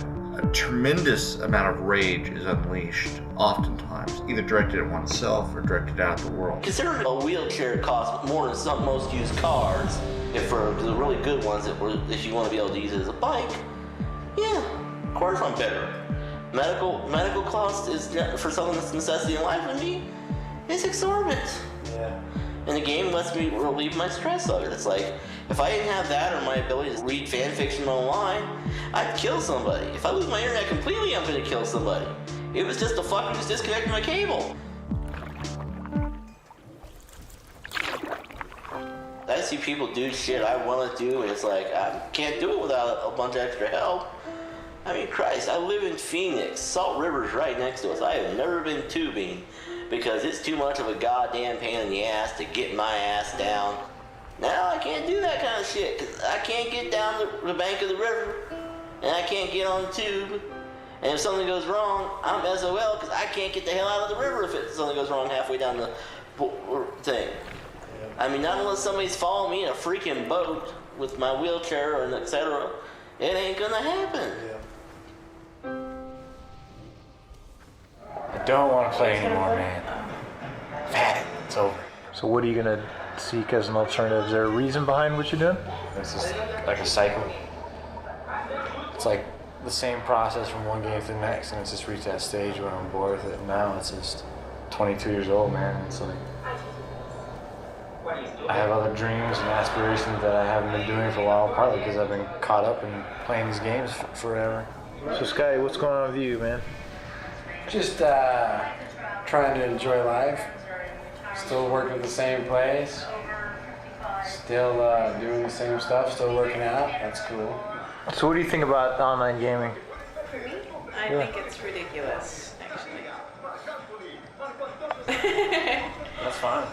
tremendous amount of rage is unleashed, oftentimes, either directed at oneself or directed out at the world. Considering a wheelchair costs more than some most used cars, if for the really good ones, if you want to be able to use it as a bike, yeah, of course I'm better. Medical cost is, for someone that's a necessity in life for me, it's exorbitant. Yeah. And the game lets me relieve my stress of it. It's like, if I didn't have that or my ability to read fan fiction online, I'd kill somebody. If I lose my internet completely, I'm gonna kill somebody. It was just a fucker who's disconnecting my cable. I see people do shit I want to do, and it's like, I can't do it without a bunch of extra help. I mean, Christ, I live in Phoenix. Salt River's right next to us. I have never been tubing because it's too much of a goddamn pain in the ass to get my ass down. Now I can't do that kind of shit because I can't get down the bank of the river, and I can't get on the tube. And if something goes wrong, I'm SOL because I can't get the hell out of the river if something goes wrong halfway down the thing. I mean, not unless somebody's following me in a freaking boat with my wheelchair and etc., it ain't gonna happen. I don't want to play anymore, man. I've had it. It's over. So what are you gonna seek as an alternative? Is there a reason behind what you're doing? It's just like a cycle. It's like the same process from one game to the next, and it's just reached that stage where I'm bored with it. And now it's just 22 years old, man. It's like I have other dreams and aspirations that I haven't been doing for a while, partly because I've been caught up in playing these games forever. So Sky, what's going on with you, man? Just trying to enjoy life. Still working at the same place. Still doing the same stuff. Still working out. That's cool. So what do you think about online gaming? For me, I think it's ridiculous, actually. That's fine.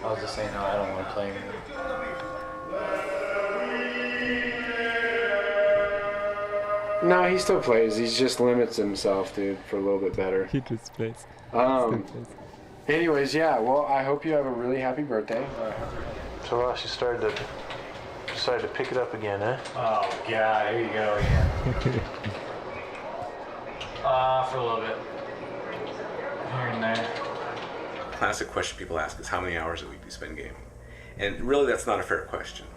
I was just saying how I don't want to play anymore. No, he still plays. He just limits himself, dude, for a little bit better. He just plays. Anyways, yeah. Well, I hope you have a really happy birthday. So Ross, you started to decided to pick it up again, huh? Oh god, here you go again. For a little bit. Here and there. Classic question people ask is how many hours a week do you spend gaming? And really that's not a fair question.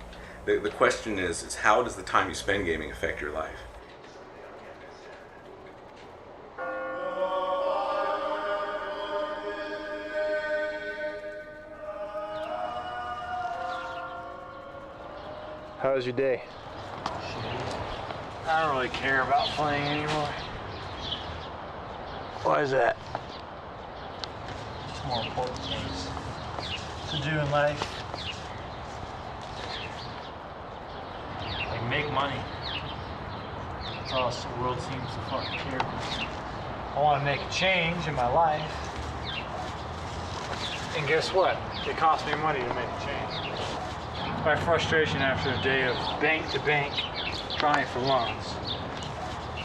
The question is how does the time you spend gaming affect your life? How was your day? I don't really care about playing anymore. Why is that? There's more important things to do in life. Like make money. That's all the world seems to fucking care about. I want to make a change in my life. And guess what? It costs me money to make a change. My frustration after a day of bank to bank trying for loans.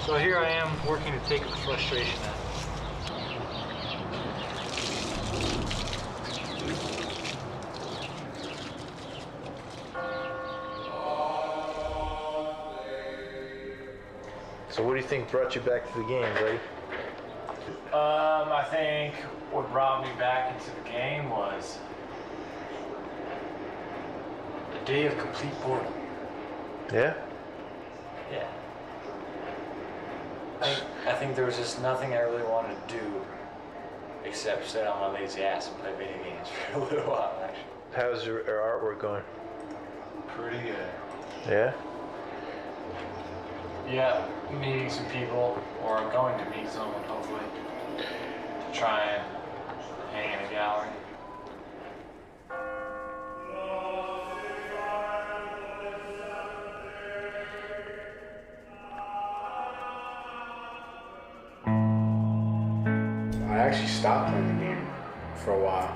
So here I am working to take the frustration out. So what do you think brought you back to the game, buddy? I think what brought me back into the game was a day of complete boredom. Yeah? Yeah. I think there was just nothing I really wanted to do except sit on my lazy ass and play video games for a little while, actually. How's your artwork going? Pretty good. Yeah? Yeah, meeting some people, or I'm going to meet someone, hopefully, to try and hang in a gallery. I actually stopped playing the game for a while,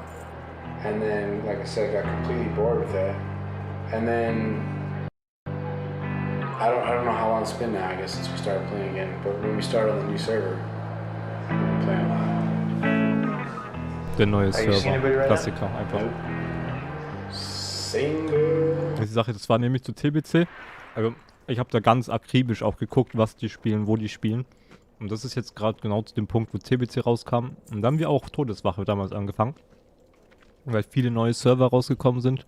and then, like I said, got completely bored with it, and then I don't know how long it's been now, I guess, since we started playing again, but when we started on the new server, we were playing a lot. Der neue Server, Klassiker einfach. Single. Die Sache, das war nämlich zu TBC, also ich habe da ganz akribisch auch geguckt, was die spielen, wo die spielen. Und das ist jetzt gerade genau zu dem Punkt, wo TBC rauskam. Und dann haben wir auch Todeswache damals angefangen. Weil viele neue Server rausgekommen sind.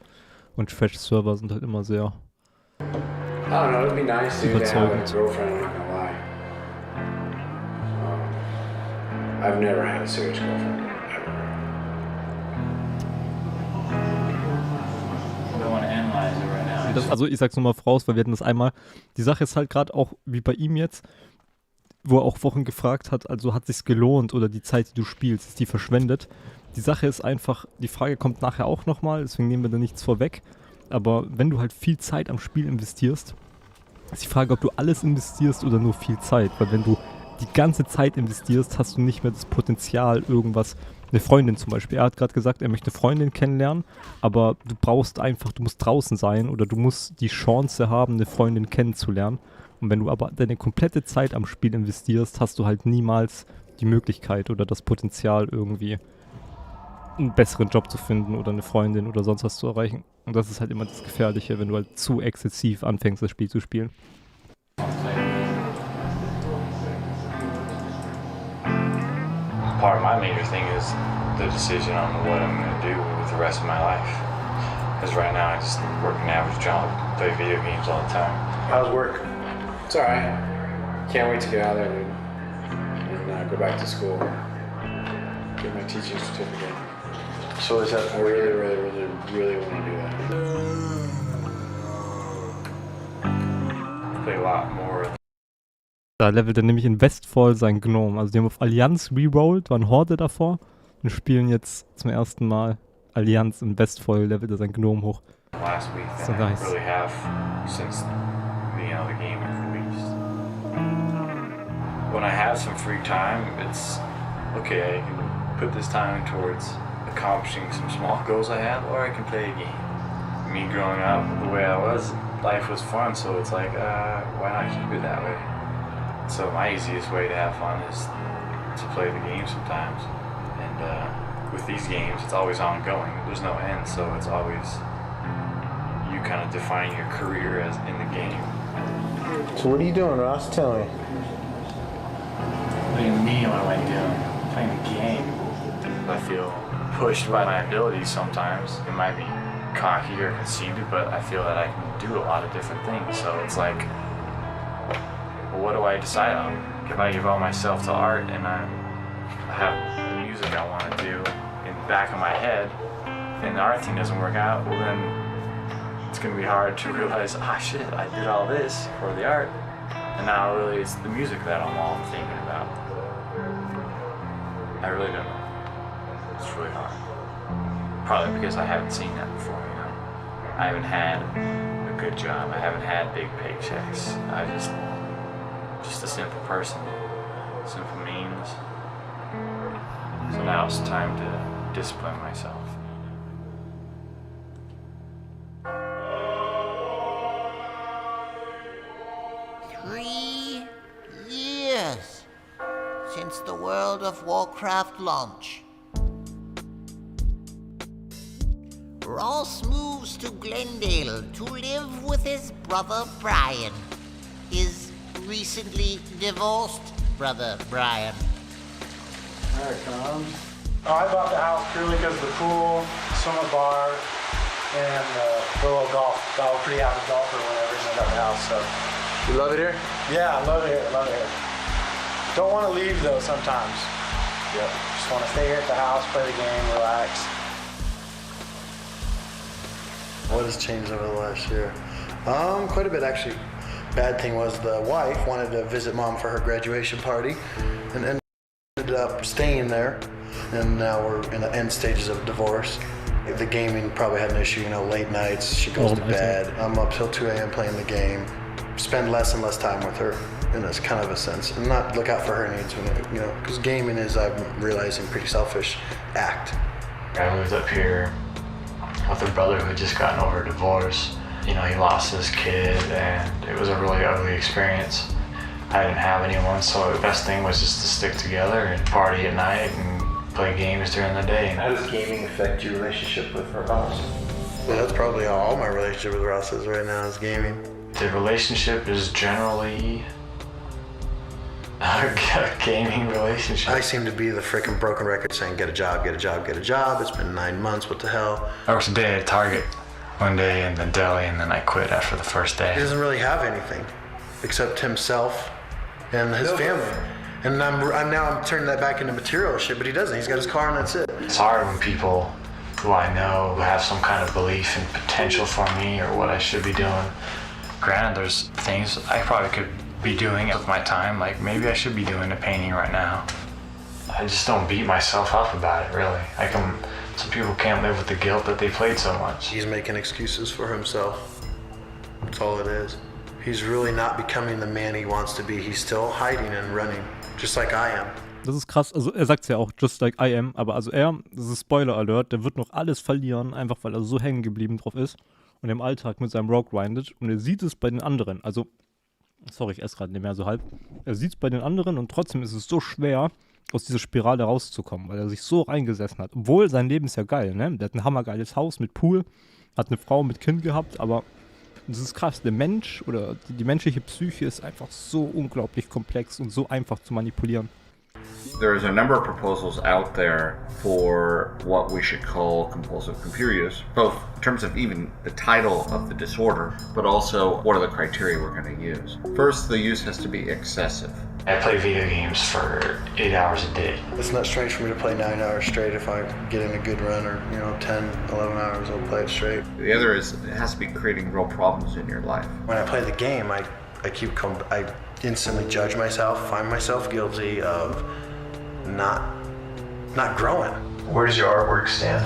Und Trash-Server sind halt immer sehr I don't know, it'd be nice to have a girlfriend, I'm not gonna lie. I've never had a serious girlfriend, ever. I don't want to analyze it right now. Das, also ich sag's nochmal voraus, weil wir hatten das einmal. Die Sache ist halt gerade auch, wie bei ihm jetzt, wo er auch Wochen gefragt hat, also hat sich's gelohnt oder die Zeit, die du spielst, ist die verschwendet. Die Sache ist einfach, die Frage kommt nachher auch nochmal, deswegen nehmen wir da nichts vorweg. Aber wenn du halt viel Zeit am Spiel investierst, ist die Frage, ob du alles investierst oder nur viel Zeit. Weil wenn du die ganze Zeit investierst, hast du nicht mehr das Potenzial, irgendwas, eine Freundin zum Beispiel. Er hat gerade gesagt, er möchte Freundin kennenlernen, aber du brauchst einfach, du musst draußen sein oder du musst die Chance haben, eine Freundin kennenzulernen. Und wenn du aber deine komplette Zeit am Spiel investierst, hast du halt niemals die Möglichkeit oder das Potenzial, irgendwie einen besseren Job zu finden oder eine Freundin oder sonst was zu erreichen. Und das ist halt immer das Gefährliche, wenn du halt zu exzessiv anfängst, das Spiel zu spielen. Part of my major thing is the decision on what I'm going to do with the rest of my life. Because right now I just work an average job, play video games all the time. How's work? It's alright. Can't wait to get out of there, dude. And go back to school. Get my teaching certificate. So is that I really want to do that. Play a lot more. Da levelt er nämlich in Westfall sein Gnome. Also die haben auf Allianz rerollt, waren Horde davor und spielen jetzt zum ersten Mal Allianz in Westfall, levelt er sein Gnome hoch. Last week So than nice. I really have since the game was released. When I have some free time, it's okay, I can put this time towards accomplishing some small goals I have, or I can play a game. Me growing up the way I was, life was fun, so it's like, why not keep it that way? So my easiest way to have fun is to play the game sometimes. And with these games, it's always ongoing. There's no end, so it's always, you kind of define your career as in the game. So what are you doing, Ross? Tell me. What do you mean, what am I doing? Playing the game. I feel pushed by my abilities sometimes. It might be cocky or conceited, but I feel that I can do a lot of different things. So it's like, well, what do I decide on? If I give all myself to art and I have music I want to do in the back of my head, and the art thing doesn't work out, well then it's going to be hard to realize, ah shit, I did all this for the art, and now really it's the music that I'm all thinking about. I really don't know. It's really hard. Probably because I haven't seen that before, you know. I haven't had a good job. I haven't had big paychecks. I just a simple person, simple means. So now it's time to discipline myself. Three years since the World of Warcraft launch. Ross moves to Glendale to live with his brother Brian, his recently divorced brother Brian. There it comes. Oh, I bought the house purely because of the pool, swimmer bar, and the little golf. I was a pretty avid golfer whenever I got the house, so. You love it here? Yeah, I love it here, love it here. Don't want to leave though sometimes. Yep. Just want to stay here at the house, play the game, relax. What has changed over the last year? Quite a bit actually. Bad thing was the wife wanted to visit mom for her graduation party and ended up staying there, and now we're in the end stages of divorce. The gaming probably had an issue, you know, late nights, she goes to bed. I'm up till 2 a.m. playing the game. Spend less and less time with her in this kind of a sense, and not look out for her needs, you know, because gaming is, I'm realizing, pretty selfish act. I moved up here with a brother who had just gotten over a divorce. You know, he lost his kid, and it was a really ugly experience. I didn't have anyone, so the best thing was just to stick together and party at night and play games during the day. How does gaming affect your relationship with Ross? Well, that's probably all my relationship with Ross is right now, is gaming. The relationship is generally a gaming relationship. I seem to be the freaking broken record saying, get a job, get a job, get a job. It's been 9 months, what the hell? I worked a day at Target one day in the deli, and then I quit after the first day. He doesn't really have anything except himself and his family. And I'm turning that back into material shit, but he doesn't. He's got his car and that's it. It's hard when people who I know have some kind of belief and potential for me or what I should be doing. Granted, there's things I probably could be doing with my time, like maybe I should be doing a painting right now. I just don't beat myself up about it, really. Some people can't live with the guilt that they played so much. He's making excuses for himself. That's all it is. He's really not becoming the man he wants to be. He's still hiding and running, just like I am. Das ist krass, also er sagt es ja auch, just like I am, aber also das ist Spoiler Alert, der wird noch alles verlieren, einfach weil er so hängen geblieben drauf ist und im Alltag mit seinem Rogue grindet und er sieht es bei den anderen, also, sorry, ich esse gerade nicht mehr so halb, er sieht es bei den anderen und trotzdem ist es so schwer, aus dieser Spirale rauszukommen, weil er sich so reingesessen hat, obwohl sein Leben ist ja geil, ne, der hat ein hammergeiles Haus mit Pool, hat eine Frau mit Kind gehabt, aber das ist krass, der Mensch oder die menschliche Psyche ist einfach so unglaublich komplex und so einfach zu manipulieren. There's a number of proposals out there for what we should call compulsive computer use, both in terms of even the title of the disorder, but also what are the criteria we're going to use. First, the use has to be excessive. I play video games for 8 hours a day. It's not strange for me to play 9 hours straight. If I get in a good run or, 10, 11 hours, I'll play it straight. The other is it has to be creating real problems in your life. When I play the game, I instantly judge myself, find myself guilty of not growing. Where does your artwork stand?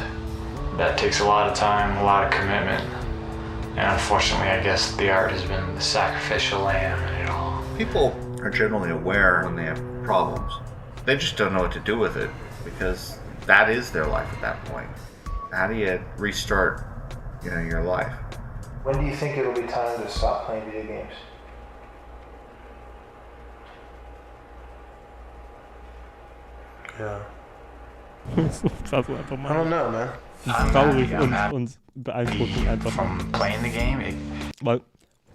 That takes a lot of time, a lot of commitment. And unfortunately, I guess the art has been the sacrificial lamb in it all. People are generally aware when they have problems. They just don't know what to do with it because that is their life at that point. How do you restart, your life? When do you think it'll be time to stop playing video games? Yeah. Krass, einfach mal. I don't know, man. traurig und beeindruckend einfach. Playing the game. Weil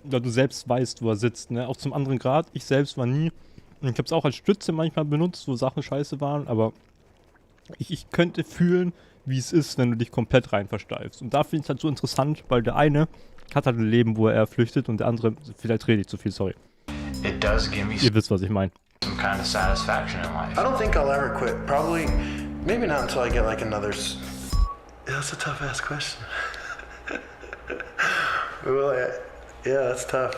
du selbst weißt, wo er sitzt, ne? Auch zum anderen Grad. Ich selbst war nie. Ich habe es auch als Stütze manchmal benutzt, wo Sachen scheiße waren, aber ich könnte fühlen, wie es ist, wenn du dich komplett rein versteifst. Und da finde ich es halt so interessant, weil der eine hat halt ein Leben, wo er flüchtet und der andere, vielleicht rede ich zu viel, sorry. It does give me Ihr wisst, was ich meine. some kind of satisfaction in life. I don't think I'll ever quit. Probably, maybe not until I get like another. Yeah, that's a tough ass question. Well, yeah, that's tough.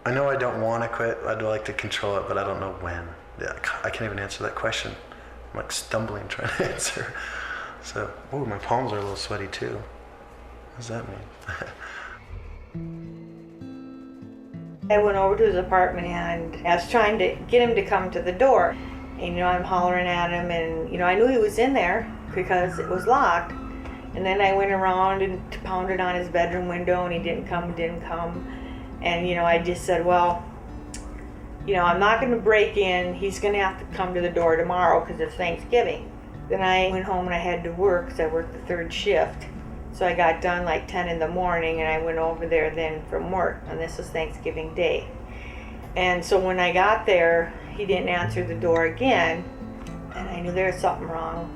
I know I don't want to quit. I'd like to control it, but I don't know when. Yeah, I can't even answer that question. I'm like stumbling trying to answer. So, ooh, my palms are a little sweaty too. What does that mean? I went over to his apartment and I was trying to get him to come to the door. And, I'm hollering at him and, I knew he was in there because it was locked. And then I went around and pounded on his bedroom window and he didn't come. And, I just said, well, I'm not going to break in. He's going to have to come to the door tomorrow because it's Thanksgiving. Then I went home and I had to work because I worked the third shift. So I got done like 10 in the morning and I went over there then from work. And this was Thanksgiving Day. And so when I got there, he didn't answer the door again. And I knew there was something wrong.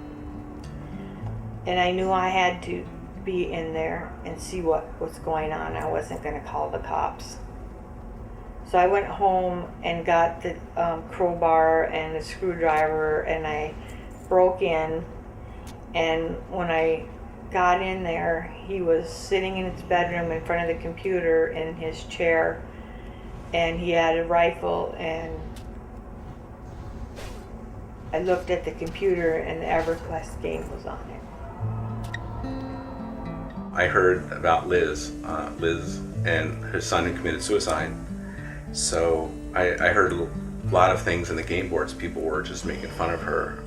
And I knew I had to be in there and see what was going on. I wasn't going to call the cops. So I went home and got the crowbar and the screwdriver and I broke in. And when I got in there, he was sitting in his bedroom in front of the computer in his chair. And he had a rifle and I looked at the computer and the EverQuest game was on it. I heard about Liz and her son who committed suicide. So I heard a lot of things in the game boards. People were just making fun of her.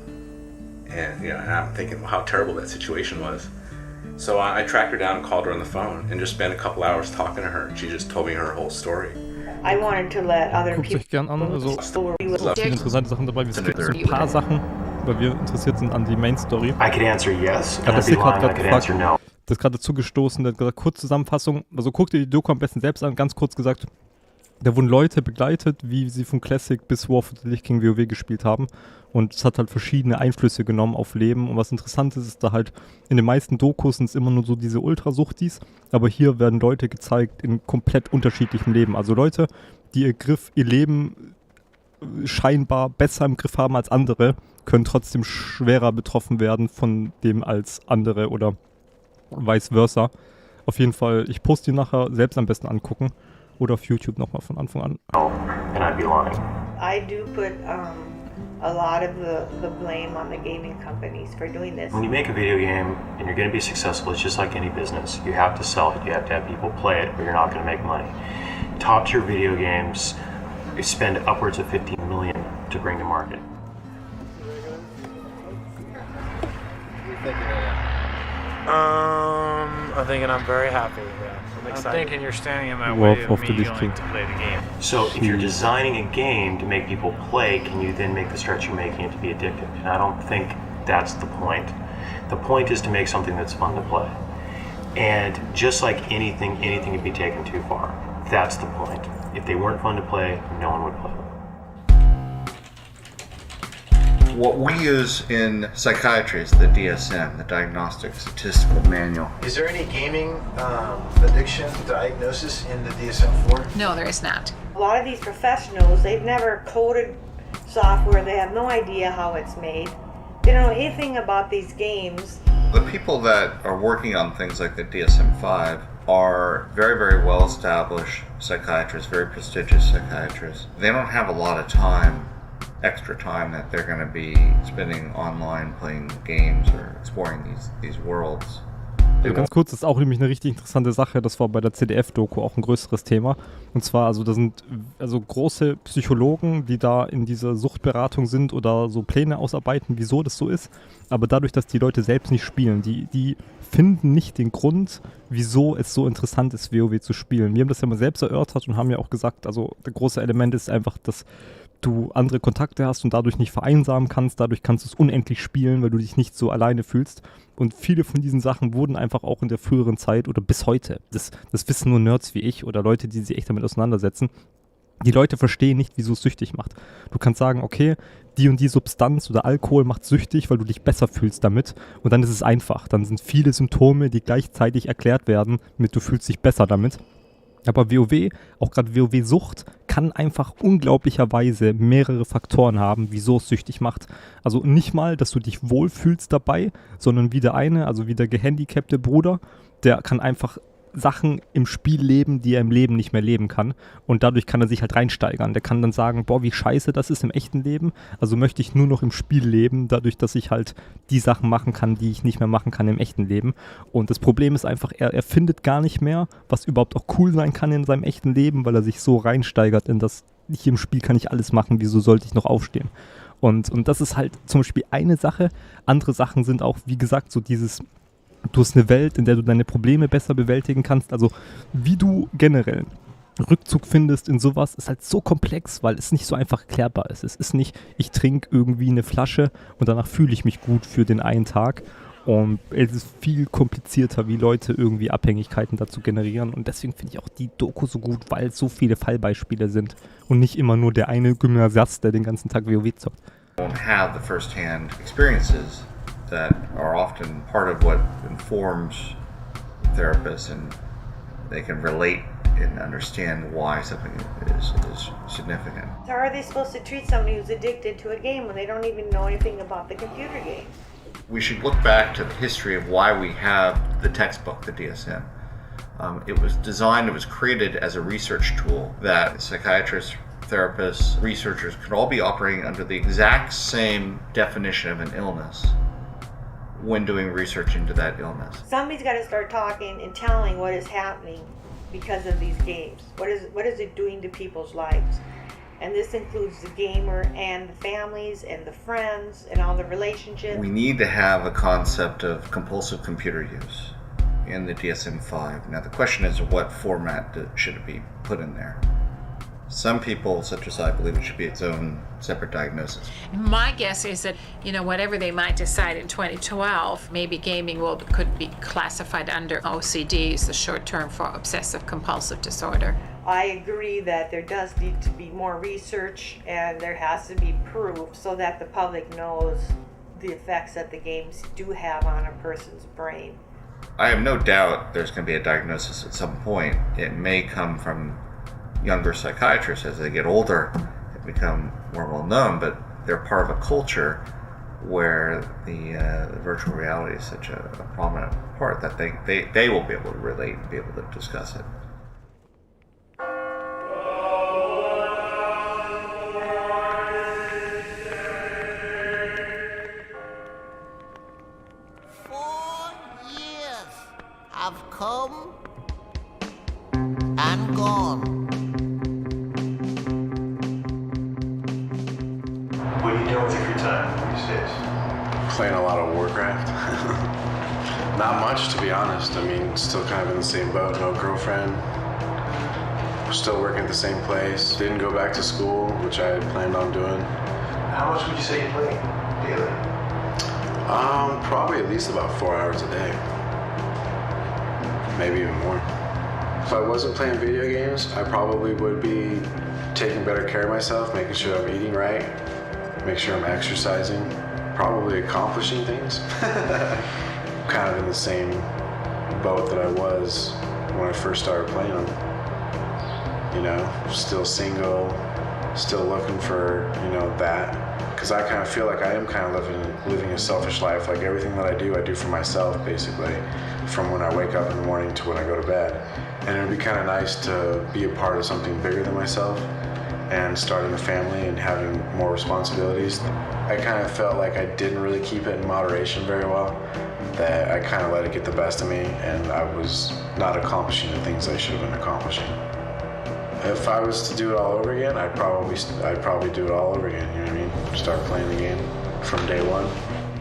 And, and I'm thinking how terrible that situation was. So I tracked her down and called her on the phone and just spent a couple hours talking to her. She just told me her whole story. I wanted to let other Guckt euch gern an, also viele interessante Sachen dabei. Wir skippen so ein paar Sachen, weil wir interessiert sind an die Main Story. I could answer yes, and I'd be lying, I could answer no. Das ist gerade zugestoßen, der hat gesagt, kurz Zusammenfassung, also guckt ihr die Doku am besten selbst an, ganz kurz gesagt, da wurden Leute begleitet, wie sie von Classic bis WoW King WoW gespielt haben und es hat halt verschiedene Einflüsse genommen auf Leben und was interessant ist da halt, in den meisten Dokus sind es immer nur so diese Ultrasuchtis, aber hier werden Leute gezeigt in komplett unterschiedlichem Leben, also Leute, die ihr Leben scheinbar besser im Griff haben als andere, können trotzdem schwerer betroffen werden von dem als andere oder vice versa. Auf jeden Fall, ich poste die nachher selbst am besten angucken oder auf YouTube nochmal von Anfang an. And I'd be lying. I do put a lot of the blame on the gaming companies for doing this. When you make a video game and you're going to be successful, it's just like any business. You have to sell it, you have to have people play it, or you're not going to make money. Top tier video games spend upwards of $15 million to bring to market. I'm thinking I'm very happy. Yeah, I'm excited. I'm thinking you're standing in my way of me going to play the game. So if you're designing a game to make people play, can you then make the stretch you're making it to be addictive? And I don't think that's the point. The point is to make something that's fun to play. And just like anything can be taken too far. That's the point. If they weren't fun to play, no one would play them. What we use in psychiatry is the DSM, the Diagnostic Statistical Manual. Is there any gaming addiction diagnosis in the DSM-4? No, there is not. A lot of these professionals, they've never coded software, they have no idea how it's made. They don't know anything about these games. The people that are working on things like the DSM-5 are very, very well established psychiatrists, very prestigious psychiatrists. They don't have a lot of extra time that they're going to be spending online playing games or exploring these worlds. Also ganz kurz, das ist auch nämlich eine richtig interessante Sache, das war bei der CDF-Doku auch ein größeres Thema. Und zwar, also da sind also große Psychologen, die da in dieser Suchtberatung sind oder so Pläne ausarbeiten, wieso das so ist. Aber dadurch, dass die Leute selbst nicht spielen, die finden nicht den Grund, wieso es so interessant ist, WoW zu spielen. Wir haben das ja mal selbst erörtert und haben ja auch gesagt, also das große Element ist einfach, dass du andere Kontakte hast und dadurch nicht vereinsamen kannst. Dadurch kannst du es unendlich spielen, weil du dich nicht so alleine fühlst. Und viele von diesen Sachen wurden einfach auch in der früheren Zeit oder bis heute, das wissen nur Nerds wie ich oder Leute, die sich echt damit auseinandersetzen, die Leute verstehen nicht, wieso es süchtig macht. Du kannst sagen, okay, die und die Substanz oder Alkohol macht süchtig, weil du dich besser fühlst damit. Und dann ist es einfach. Dann sind viele Symptome, die gleichzeitig erklärt werden, mit du fühlst dich besser damit. Aber WoW, auch gerade WoW-Sucht, kann einfach unglaublicherweise mehrere Faktoren haben, wieso es süchtig macht. Also nicht mal, dass du dich wohlfühlst dabei, sondern wie der gehandicapte Bruder, der kann einfach Sachen im Spiel leben, die er im Leben nicht mehr leben kann. Und dadurch kann er sich halt reinsteigern. Der kann dann sagen, boah, wie scheiße das ist im echten Leben. Also möchte ich nur noch im Spiel leben, dadurch, dass ich halt die Sachen machen kann, die ich nicht mehr machen kann im echten Leben. Und das Problem ist einfach, er findet gar nicht mehr, was überhaupt auch cool sein kann in seinem echten Leben, weil er sich so reinsteigert in das, hier im Spiel kann ich alles machen, wieso sollte ich noch aufstehen? Und das ist halt zum Beispiel eine Sache. Andere Sachen sind auch, wie gesagt, so dieses... Du hast eine Welt, in der du deine Probleme besser bewältigen kannst. Also wie du generell Rückzug findest in sowas, ist halt so komplex, weil es nicht so einfach erklärbar ist. Es ist nicht, ich trinke irgendwie eine Flasche und danach fühle ich mich gut für den einen Tag. Und es ist viel komplizierter, wie Leute irgendwie Abhängigkeiten dazu generieren. Und deswegen finde ich auch die Doku so gut, weil es so viele Fallbeispiele sind. Und nicht immer nur der eine Gymnasiast, der den ganzen Tag WoW zockt. Won't have the first-hand experiences that are often part of what informs therapists, and they can relate and understand why something is significant. So how are they supposed to treat somebody who's addicted to a game when they don't even know anything about the computer game? We should look back to the history of why we have the textbook, the DSM. It was created as a research tool that psychiatrists, therapists, researchers could all be operating under the exact same definition of an illness when doing research into that illness. Somebody's got to start talking and telling what is happening because of these games. What is it doing to people's lives? And this includes the gamer and the families and the friends and all the relationships. We need to have a concept of compulsive computer use in the DSM-5. Now the question is, what format should it be put in there? Some people, such as I, believe it should be its own separate diagnosis. My guess is that, whatever they might decide in 2012, maybe gaming could be classified under OCD, the short term for obsessive compulsive disorder. I agree that there does need to be more research and there has to be proof so that the public knows the effects that the games do have on a person's brain. I have no doubt there's going to be a diagnosis at some point. It may come from younger psychiatrists as they get older and become more well known, but they're part of a culture where the virtual reality is such a prominent part that they will be able to relate and be able to discuss it. Have come and gone. What are you doing with your free time these days? Playing a lot of Warcraft. Not much, to be honest. I mean, still kind of in the same boat. No girlfriend. Still working at the same place. Didn't go back to school, which I had planned on doing. How much would you say you play daily? Probably at least about 4 hours a day. Maybe even more. If I wasn't playing video games, I probably would be taking better care of myself, making sure I'm eating right, make sure I'm exercising, probably accomplishing things. Kind of in the same boat that I was when I first started playing them. Still single, still looking for, that. Because I kind of feel like I am kind of living a selfish life. Like everything that I do for myself, basically, from when I wake up in the morning to when I go to bed. And it would be kind of nice to be a part of something bigger than myself and starting a family and having more responsibilities. I kind of felt like I didn't really keep it in moderation very well, that I kind of let it get the best of me and I was not accomplishing the things I should have been accomplishing. If I was to do it all over again, I'd probably do it all over again, you know what I mean? Start playing the game from day one.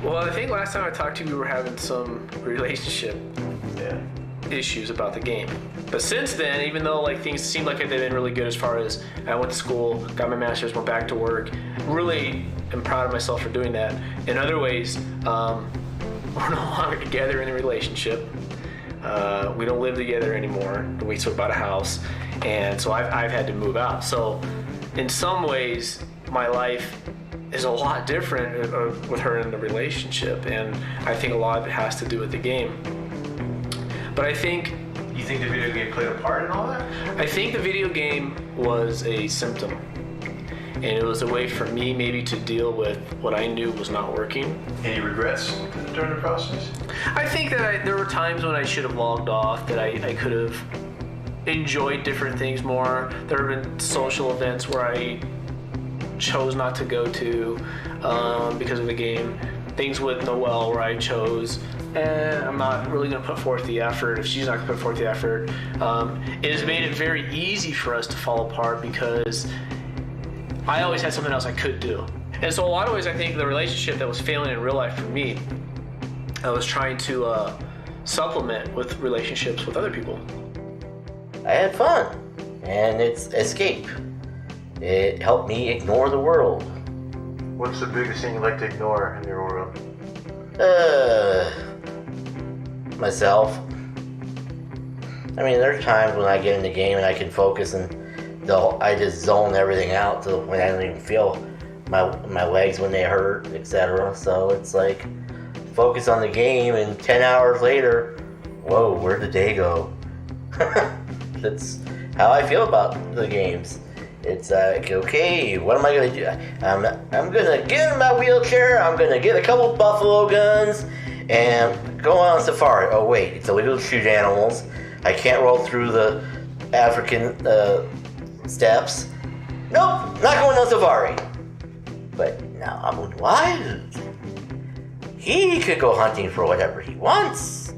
Well, I think last time I talked to you, we were having some relationship issues about the game. But since then, even though like things seem like they've been really good as far as I went to school, got my master's, went back to work, really am proud of myself for doing that. In other ways, we're no longer together in a relationship. We don't live together anymore. We still bought a house, and so I've had to move out. So in some ways, my life is a lot different with her in the relationship, and I think a lot of it has to do with the game. But I think... You think the video game played a part in all that? I think the video game was a symptom. And it was a way for me maybe to deal with what I knew was not working. Any regrets during the process? I think that there were times when I should have logged off, that I could have enjoyed different things more. There have been social events where I chose not to go to because of the game. Things with Noelle where I chose, I'm not really going to put forth the effort if she's not going to put forth the effort. It has made it very easy for us to fall apart because I always had something else I could do. And so a lot of ways I think the relationship that was failing in real life for me, I was trying to supplement with relationships with other people. I had fun, and it's escape. It helped me ignore the world. What's the biggest thing you like to ignore in your world? Myself. I mean, there's times when I get in the game and I can focus and I just zone everything out to when I don't even feel my legs when they hurt, etc. So it's like, focus on the game, and 10 hours later, whoa, where'd the day go? That's how I feel about the games. It's like, okay, what am I gonna do? I'm gonna get in my wheelchair, I'm gonna get a couple buffalo guns, and go on safari. Oh wait, it's illegal to shoot animals. I can't roll through the African steps. Nope, not going on safari. But now I'm wild. He could go hunting for whatever he wants.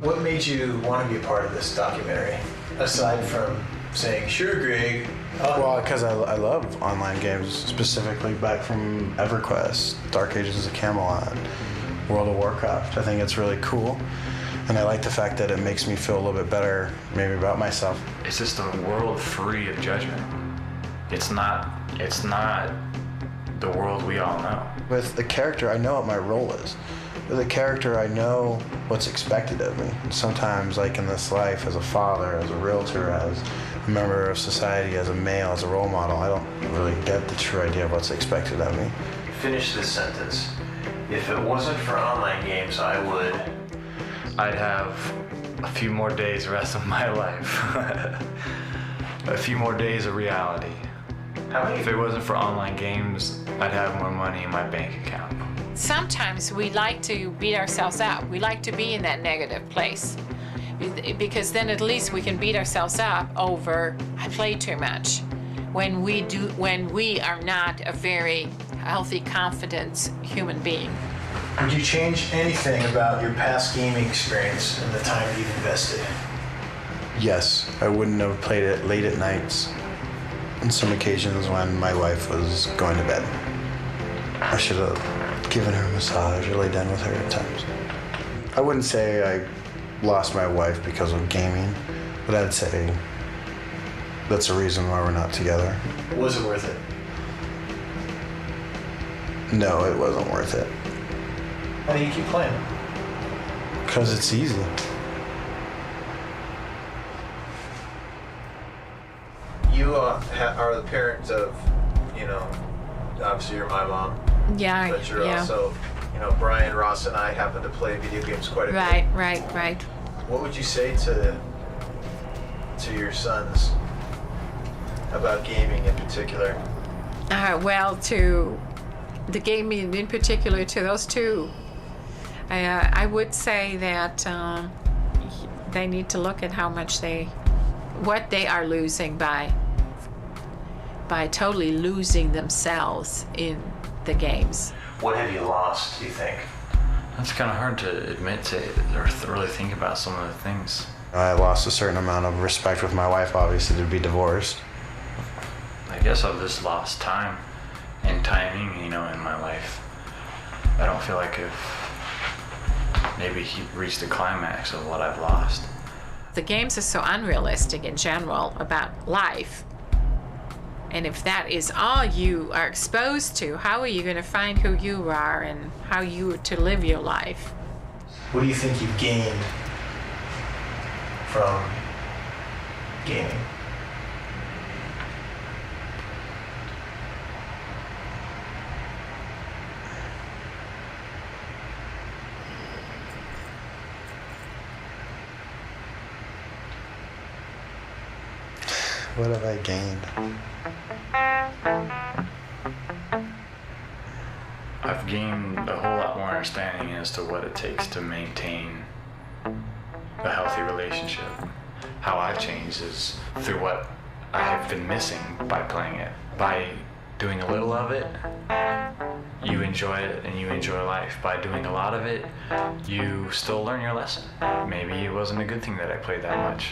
What made you want to be a part of this documentary, aside from saying, sure, Greg? Well, because I love online games, specifically back from EverQuest, Dark Ages of Camelot, World of Warcraft. I think it's really cool, and I like the fact that it makes me feel a little bit better, maybe about myself. It's just a world free of judgment. It's not the world we all know. With the character, I know what my role is. With a character, I know what's expected of me. Sometimes, like in this life, as a father, as a realtor, as a member of society, as a male, as a role model, I don't really get the true idea of what's expected of me. Finish this sentence. If it wasn't for online games, I'd have a few more days the rest of my life. A few more days of reality. If it wasn't for online games, I'd have more money in my bank account. Sometimes we like to beat ourselves up. We like to be in that negative place because then at least we can beat ourselves up over, I played too much. When we are not a very healthy, confident human being. Would you change anything about your past gaming experience and the time you've invested? Yes, I wouldn't have played it late at nights. On some occasions when my wife was going to bed. I should have given her a massage or laid down with her at times. I wouldn't say I lost my wife because of gaming, but I'd say that's a reason why we're not together. Was it worth it? No, it wasn't worth it. Why do you keep playing? Because it's easy. You are the parent of, obviously you're my mom. Yeah, but you're yeah. also, Brian, Ross, and I happen to play video games quite a bit. Right. What would you say to your sons about gaming in particular? Well, to the gaming in particular, to those two, I would say that they need to look at how much what they are losing by totally losing themselves in the games. What have you lost, do you think? That's kind of hard to admit to or really think about some of the things. I lost a certain amount of respect with my wife, obviously, to be divorced. I guess I've just lost time and timing, in my life. I don't feel like maybe he reached the climax of what I've lost. The games are so unrealistic in general about life. And if that is all you are exposed to, how are you going to find who you are and how you are to live your life? What do you think you've gained from gaming? What have I gained? I've gained a whole lot more understanding as to what it takes to maintain a healthy relationship. How I've changed is through what I have been missing by playing it. By doing a little of it, you enjoy it and you enjoy life. By doing a lot of it, you still learn your lesson. Maybe it wasn't a good thing that I played that much.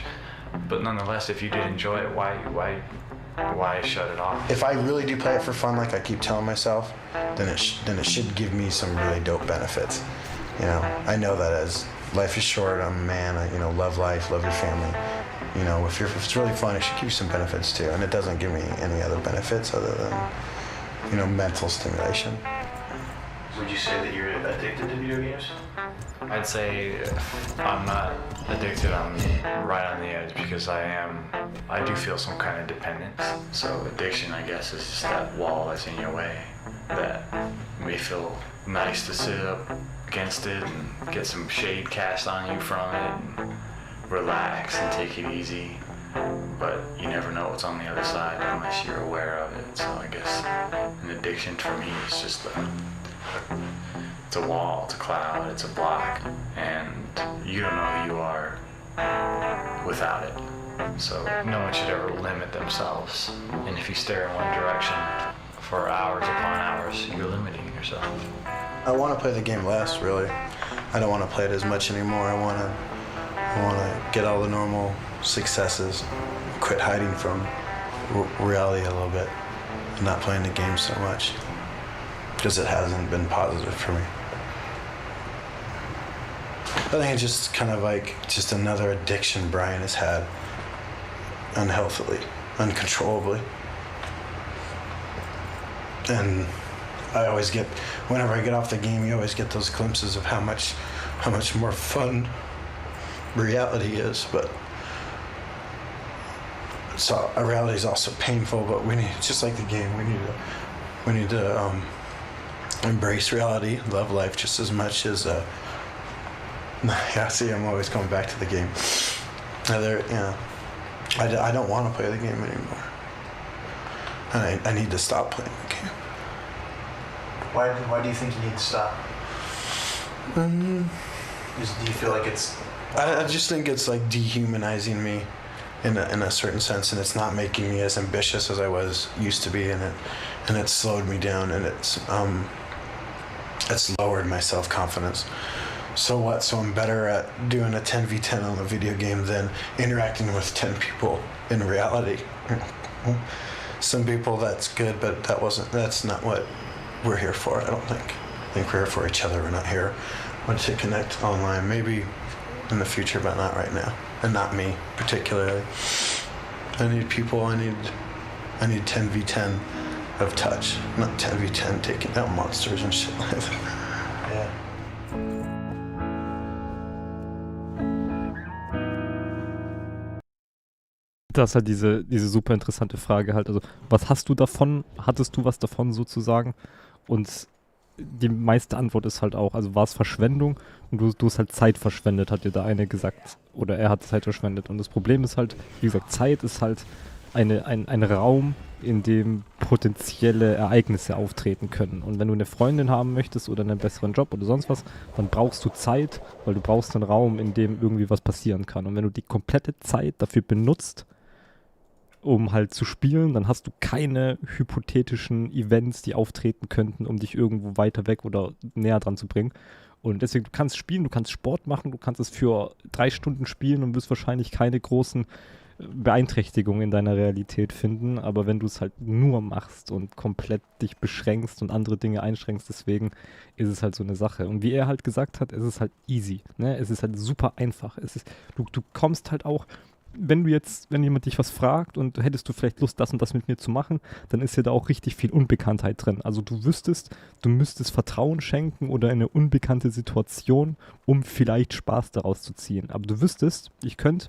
But nonetheless, if you did enjoy it, why shut it off? If I really do play it for fun, like I keep telling myself, then it should give me some really dope benefits. You know, I know that as life is short, I'm a man. I love life, love your family. You know, if it's really fun, it should give you some benefits too. And it doesn't give me any other benefits other than mental stimulation. Would you say that you're addicted to video games? I'd say I'm not addicted. I'm right on the edge because I do feel some kind of dependence. So addiction, I guess, is just that wall that's in your way that may feel nice to sit up against it and get some shade cast on you from it and relax and take it easy. But you never know what's on the other side unless you're aware of it. So I guess an addiction for me is just it's a wall, it's a cloud, it's a block, and you don't know who you are without it. So no one should ever limit themselves. And if you stare in one direction for hours upon hours, you're limiting yourself. I want to play the game less, really. I don't want to play it as much anymore. I want to get all the normal successes, quit hiding from reality a little bit, and not playing the game so much, because it hasn't been positive for me. I think it's just kind of like just another addiction Brian has had, unhealthily, uncontrollably. And I always get, whenever I get off the game, you always get those glimpses of how much more fun reality is. But so reality is also painful. But we need, just like the game, we need to embrace reality, love life just as much as. Yeah, see, I'm always coming back to the game. I don't want to play the game anymore. And I need to stop playing the game. Why do you think you need to stop? Do you feel like it's... I just think it's like dehumanizing me in a certain sense, and it's not making me as ambitious as I used to be, and it's slowed me down, and it's lowered my self-confidence. So what? So I'm better at doing a 10v10 on a video game than interacting with 10 people in reality. Some people, that's good, but that's not what we're here for, I don't think. I think we're here for each other. We're not here to connect online. Maybe in the future, but not right now. And not me, particularly. I need people, I need 10v10 of touch, not 10v10 taking out monsters and shit like that. Yeah. Das ist halt diese super interessante Frage halt. Also, was hast du davon? Hattest du was davon sozusagen? Und die meiste Antwort ist halt auch, also war es Verschwendung und du hast halt Zeit verschwendet, hat dir da eine gesagt. Oder er hat Zeit verschwendet. Und das Problem ist halt, wie gesagt, Zeit ist halt ein Raum, in dem potenzielle Ereignisse auftreten können. Und wenn du eine Freundin haben möchtest oder einen besseren Job oder sonst was, dann brauchst du Zeit, weil du brauchst einen Raum, in dem irgendwie was passieren kann. Und wenn du die komplette Zeit dafür benutzt, um halt zu spielen, dann hast du keine hypothetischen Events, die auftreten könnten, um dich irgendwo weiter weg oder näher dran zu bringen. Und deswegen, du kannst spielen, du kannst Sport machen, du kannst es für 3 Stunden spielen und wirst wahrscheinlich keine großen Beeinträchtigungen in deiner Realität finden, aber wenn du es halt nur machst und komplett dich beschränkst und andere Dinge einschränkst, deswegen ist es halt so eine Sache. Und wie er halt gesagt hat, es ist halt easy, ne? Es ist halt super einfach. Du kommst halt auch, wenn jemand dich was fragt und hättest du vielleicht Lust, das und das mit mir zu machen, dann ist ja da auch richtig viel Unbekanntheit drin. Also du müsstest Vertrauen schenken oder eine unbekannte Situation, um vielleicht Spaß daraus zu ziehen. Aber du wüsstest, ich könnte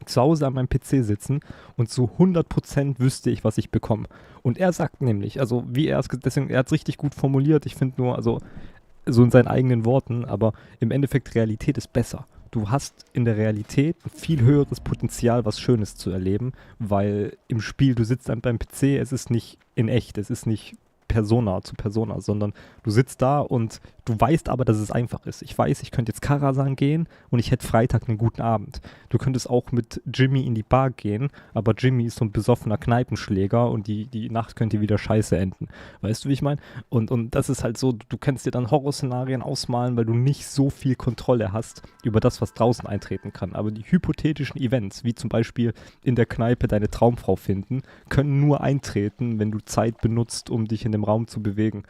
zu Hause an meinem PC sitzen und zu 100% wüsste ich, was ich bekomme. Und er sagt nämlich, also wie er hat es richtig gut formuliert, ich finde nur, also so in seinen eigenen Worten, aber im Endeffekt Realität ist besser. Du hast in der Realität ein viel höheres Potenzial, was Schönes zu erleben, weil im Spiel, du sitzt dann beim PC, es ist nicht in echt, es ist nicht Persona zu Persona, sondern du sitzt da und du weißt aber, dass es einfach ist. Ich weiß, ich könnte jetzt Karasan gehen und ich hätte Freitag einen guten Abend. Du könntest auch mit Jimmy in die Bar gehen, aber Jimmy ist so ein besoffener Kneipenschläger und die Nacht könnte wieder scheiße enden. Weißt du, wie ich meine? Und das ist halt so, du kannst dir dann Horrorszenarien ausmalen, weil du nicht so viel Kontrolle hast über das, was draußen eintreten kann. Aber die hypothetischen Events, wie zum Beispiel in der Kneipe deine Traumfrau finden, können nur eintreten, wenn du Zeit benutzt, um dich in dem Raum zu bewegen.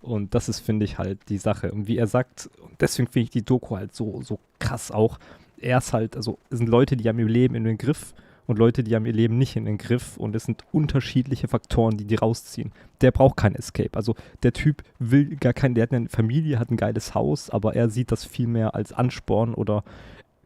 Und das ist, finde ich, halt die Sache. Und wie er sagt, deswegen finde ich die Doku halt so krass auch. Er ist halt, also es sind Leute, die haben ihr Leben in den Griff und Leute, die haben ihr Leben nicht in den Griff. Und es sind unterschiedliche Faktoren, die rausziehen. Der braucht kein Escape. Also der Typ will gar keinen, der hat eine Familie, hat ein geiles Haus, aber er sieht das viel mehr als Ansporn oder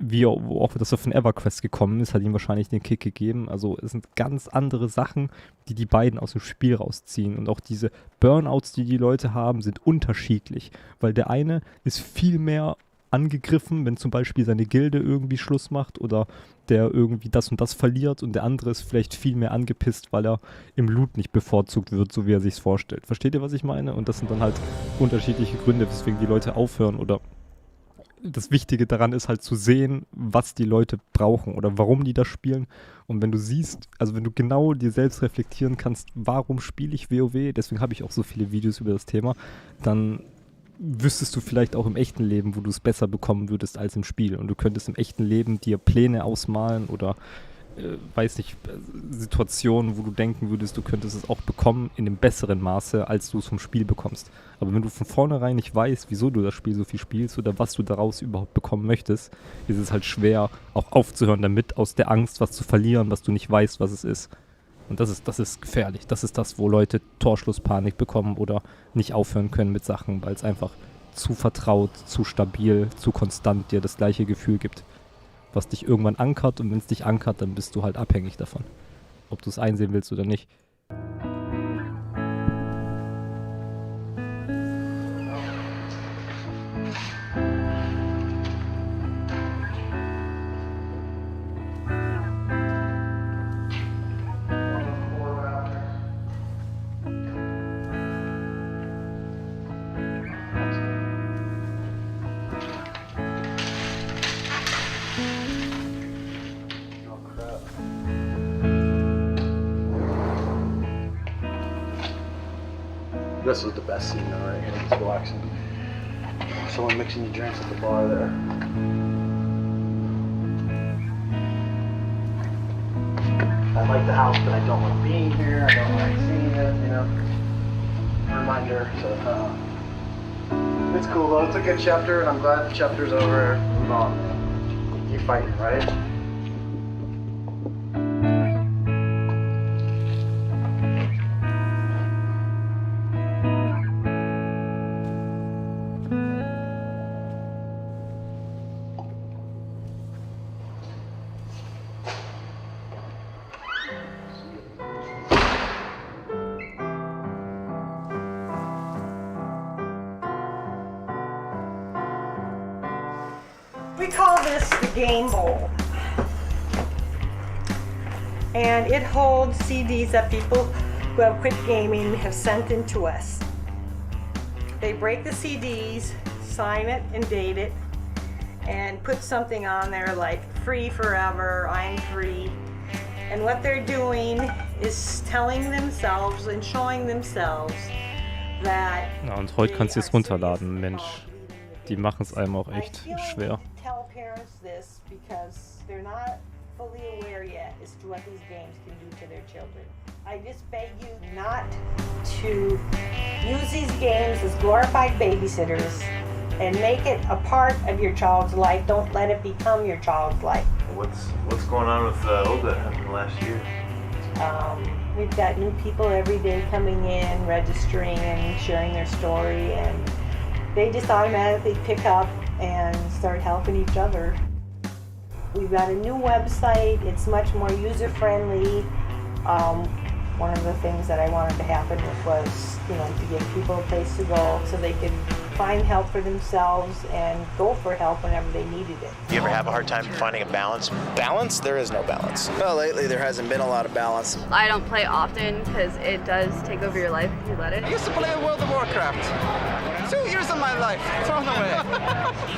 wie auch dass er von EverQuest gekommen ist, hat ihm wahrscheinlich den Kick gegeben. Also es sind ganz andere Sachen, die beiden aus dem Spiel rausziehen. Und auch diese Burnouts, die Leute haben, sind unterschiedlich. Weil der eine ist viel mehr angegriffen, wenn zum Beispiel seine Gilde irgendwie Schluss macht oder der irgendwie das und das verliert und der andere ist vielleicht viel mehr angepisst, weil er im Loot nicht bevorzugt wird, so wie er sich's vorstellt. Versteht ihr, was ich meine? Und das sind dann halt unterschiedliche Gründe, weswegen die Leute aufhören oder das Wichtige daran ist halt zu sehen, was die Leute brauchen oder warum die das spielen. Und wenn du siehst, also wenn du genau dir selbst reflektieren kannst, warum spiele ich WoW, deswegen habe ich auch so viele Videos über das Thema, dann wüsstest du vielleicht auch im echten Leben, wo du es besser bekommen würdest als im Spiel. Und du könntest im echten Leben dir Pläne ausmalen oder weiß nicht, Situationen, wo du denken würdest, du könntest es auch bekommen in einem besseren Maße, als du es vom Spiel bekommst. Aber wenn du von vornherein nicht weißt, wieso du das Spiel so viel spielst oder was du daraus überhaupt bekommen möchtest, ist es halt schwer, auch aufzuhören damit, aus der Angst, was zu verlieren, was du nicht weißt, was es ist. Und das ist gefährlich. Das ist das, wo Leute Torschlusspanik bekommen oder nicht aufhören können mit Sachen, weil es einfach zu vertraut, zu stabil, zu konstant dir das gleiche Gefühl gibt, was dich irgendwann ankert, und wenn es dich ankert, dann bist du halt abhängig davon, ob du es einsehen willst oder nicht. This is the best scene though, right here. Just relaxing. Someone mixing your drinks at the bar there. I like the house, but I don't like being here. I don't like seeing it, you know. Reminder. So, it's cool though. It's a good chapter, and I'm glad the chapter's over. Move on. You're fighting, right? We call this the Game Bowl. And it holds CDs that people who have quit gaming have sent in to us. They break the CDs, sign it and date it, and put something on there like free forever, I'm free. And what they're doing is telling themselves and showing themselves that. Ja, und heute kannst du es runterladen, Mensch. Die machen es einem auch echt schwer. Tell parents this because they're not fully aware yet as to what these games can do to their children. I just beg you not to use these games as glorified babysitters and make it a part of your child's life. Don't let it become your child's life. What's going on with OBA in the last year? We've got new people every day coming in, registering and sharing their story, and they just automatically pick up and start helping each other. We've got a new website. It's much more user-friendly. One of the things that I wanted to happen was, to give people a place to go so they could find help for themselves and go for help whenever they needed it. You ever have a hard time finding a balance? Balance? There is no balance. Well, lately there hasn't been a lot of balance. I don't play often because it does take over your life if you let it. I used to play World of Warcraft. 2 years of my life thrown away.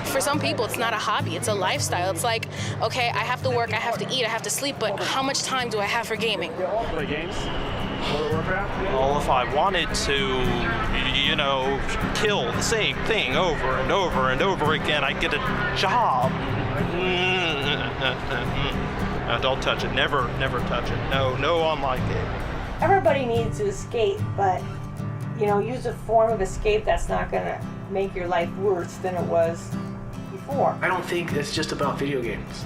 For some people, it's not a hobby, it's a lifestyle. It's like, okay, I have to work, I have to eat, I have to sleep, but how much time do I have for gaming? Play games? World of Warcraft? Well, if I wanted to, kill the same thing over and over and over again, I'd get a job. No, don't touch it. Never touch it. No online game. Everybody needs to escape, but use a form of escape that's not going to make your life worse than it was before. I don't think it's just about video games.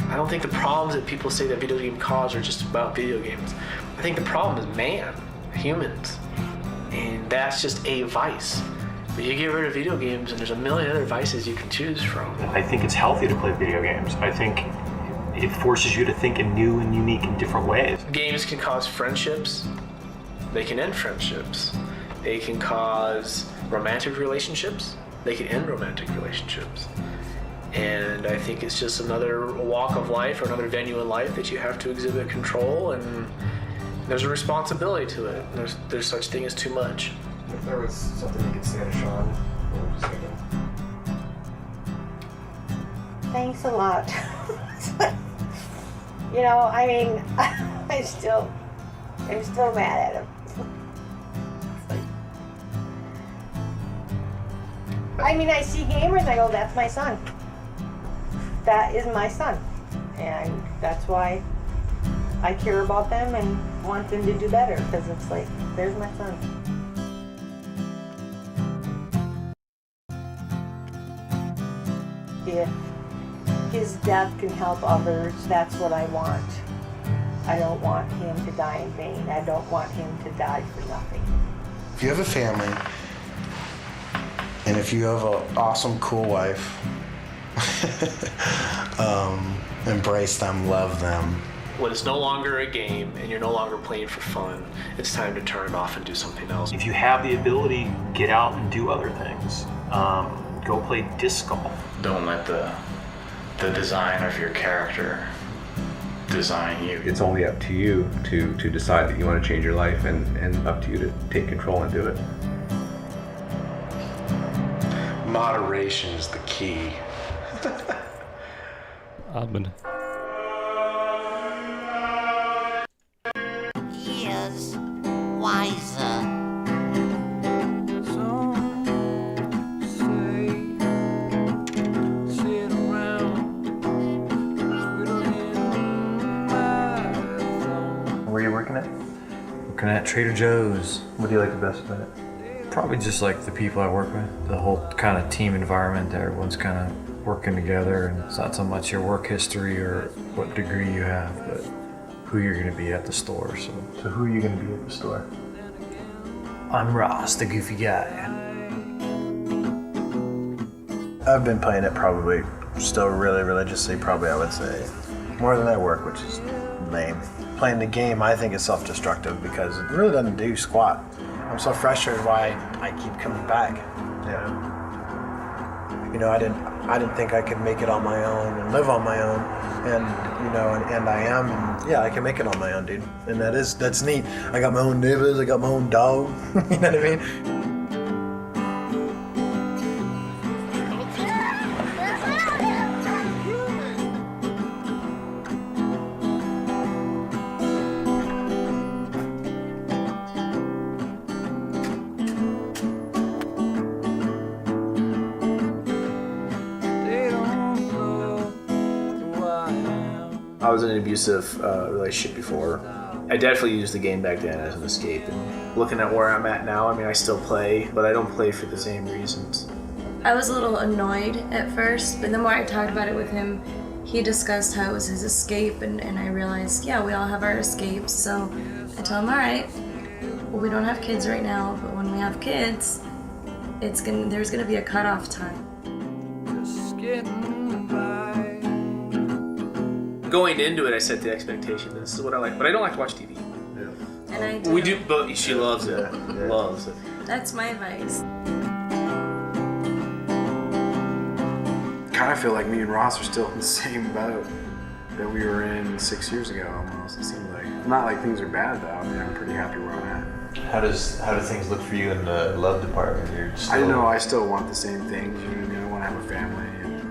I don't think the problems that people say that video game cause are just about video games. I think the problem is man, humans. And that's just a vice. But you get rid of video games and there's a million other vices you can choose from. I think it's healthy to play video games. I think it forces you to think in new and unique and different ways. Games can cause friendships. They can end friendships. They can cause romantic relationships. They can end romantic relationships. And I think it's just another walk of life or another venue in life that you have to exhibit control, and there's a responsibility to it. There's such thing as too much. If there was something you could say to Sean, what would you say to him? Thanks a lot. I'm still mad at him. I see gamers and I go, that's my son. That is my son. And that's why I care about them and want them to do better, because it's like, there's my son. If his death can help others, that's what I want. I don't want him to die in vain. I don't want him to die for nothing. If you have a family, and if you have an awesome, cool wife, embrace them, love them. When it's no longer a game and you're no longer playing for fun, it's time to turn it off and do something else. If you have the ability, get out and do other things. Go play disc golf. Don't let the design of your character design you. It's only up to you to decide that you want to change your life, and up to you to take control and do it. Moderation is the key. Amen. Years wiser. Where are you working at? Working at Trader Joe's. What do you like the best about it? Probably just like the people I work with, the whole kind of team environment. Everyone's kind of working together, and it's not so much your work history or what degree you have, but who you're going to be at the store. So who are you going to be at the store? I'm Ross, the goofy guy. I've been playing it probably still really religiously, probably I would say more than I work, which is lame. Playing the game, I think, is self-destructive because it really doesn't do squat. I'm so frustrated why I keep coming back. Yeah. I didn't think I could make it on my own and live on my own, and and I am, and yeah, I can make it on my own, dude. And that's neat. I got my own neighbors, I got my own dog. You know what I mean? I was in an abusive relationship before. I definitely used the game back then as an escape. And looking at where I'm at now, I mean, I still play, but I don't play for the same reasons. I was a little annoyed at first, but the more I talked about it with him, he discussed how it was his escape, and I realized, yeah, we all have our escapes. So I told him, all right, well, we don't have kids right now, but when we have kids, there's gonna be a cutoff time. Going into it, I set the expectation. This is what I like, but I don't like to watch TV. Yeah. And I do. We do, but she loves it. Loves it. That's my advice. Kind of feel like me and Ross are still in the same boat that we were in 6 years ago almost. It seems like not like things are bad though. I mean, I'm pretty happy where I'm at. How do things look for you in the love department? You're still... I know I still want the same things. You know what I mean? I want to have a family and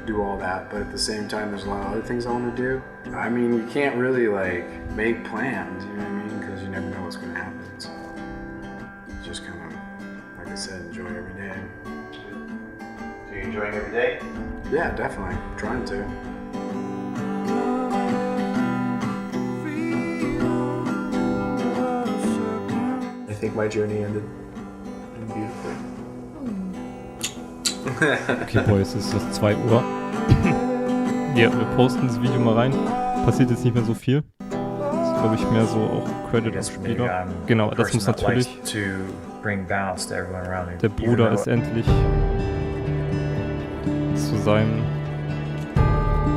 do all that, but at the same time, there's a lot of other things I want to do. I mean, you can't really like make plans. You know what I mean? Because you never know what's going to happen. So just kind of, like I said, enjoy every day. So you're enjoying every day? Yeah, definitely. I'm trying to. I think my journey ended beautifully. Okay, Boys, es ist jetzt 2 Uhr. Ja, wir posten das Video mal rein. Passiert jetzt nicht mehr so viel. Das ist, glaube ich, mehr so auch Credit als Spieler. Genau, das muss natürlich. Der Bruder ist endlich zu seinem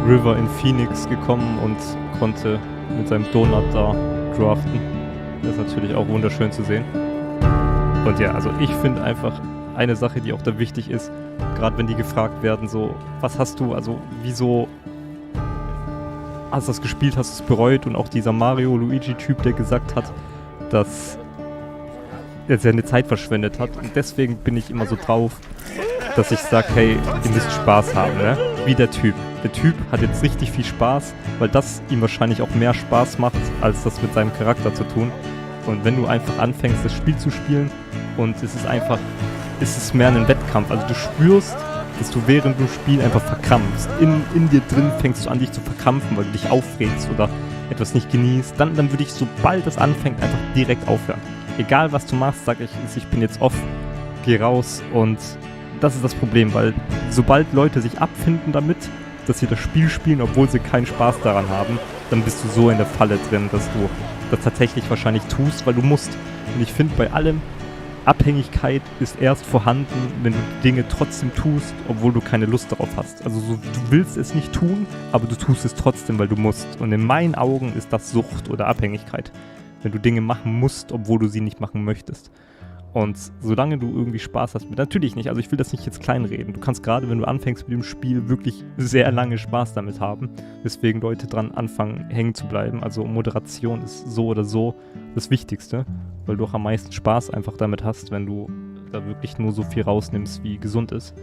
River in Phoenix gekommen und konnte mit seinem Donut da draften. Das ist natürlich auch wunderschön zu sehen. Und ja, also ich finde einfach eine Sache, die auch da wichtig ist, gerade wenn die gefragt werden, so, was hast du, also wieso hast du das gespielt, hast du es bereut? Und auch dieser Mario-Luigi-Typ, der gesagt hat, dass er seine Zeit verschwendet hat. Und deswegen bin ich immer so drauf, dass ich sage, hey, ihr müsst Spaß haben, ne? Wie der Typ. Der Typ hat jetzt richtig viel Spaß, weil das ihm wahrscheinlich auch mehr Spaß macht, als das mit seinem Charakter zu tun. Und wenn du einfach anfängst, das Spiel zu spielen und es ist mehr ein Wettkampf. Also du spürst, dass du während du spielst einfach verkrampfst. In dir drin fängst du an, dich zu verkrampfen, weil du dich aufregst oder etwas nicht genießt. Dann würde ich, sobald das anfängt, einfach direkt aufhören. Egal was du machst, sag ich bin jetzt off, geh raus, und das ist das Problem, weil sobald Leute sich abfinden damit, dass sie das Spiel spielen, obwohl sie keinen Spaß daran haben, dann bist du so in der Falle drin, dass du das tatsächlich wahrscheinlich tust, weil du musst. Und ich finde, bei allem, Abhängigkeit ist erst vorhanden, wenn du Dinge trotzdem tust, obwohl du keine Lust darauf hast. Also du willst es nicht tun, aber du tust es trotzdem, weil du musst. Und in meinen Augen ist das Sucht oder Abhängigkeit, wenn du Dinge machen musst, obwohl du sie nicht machen möchtest. Und solange du irgendwie Spaß hast, natürlich nicht, also ich will das nicht jetzt kleinreden. Du kannst gerade, wenn du anfängst mit dem Spiel, wirklich sehr lange Spaß damit haben. Deswegen Leute dran anfangen, hängen zu bleiben. Also Moderation ist so oder so das Wichtigste, weil du auch am meisten Spaß einfach damit hast, wenn du da wirklich nur so viel rausnimmst, wie gesund ist.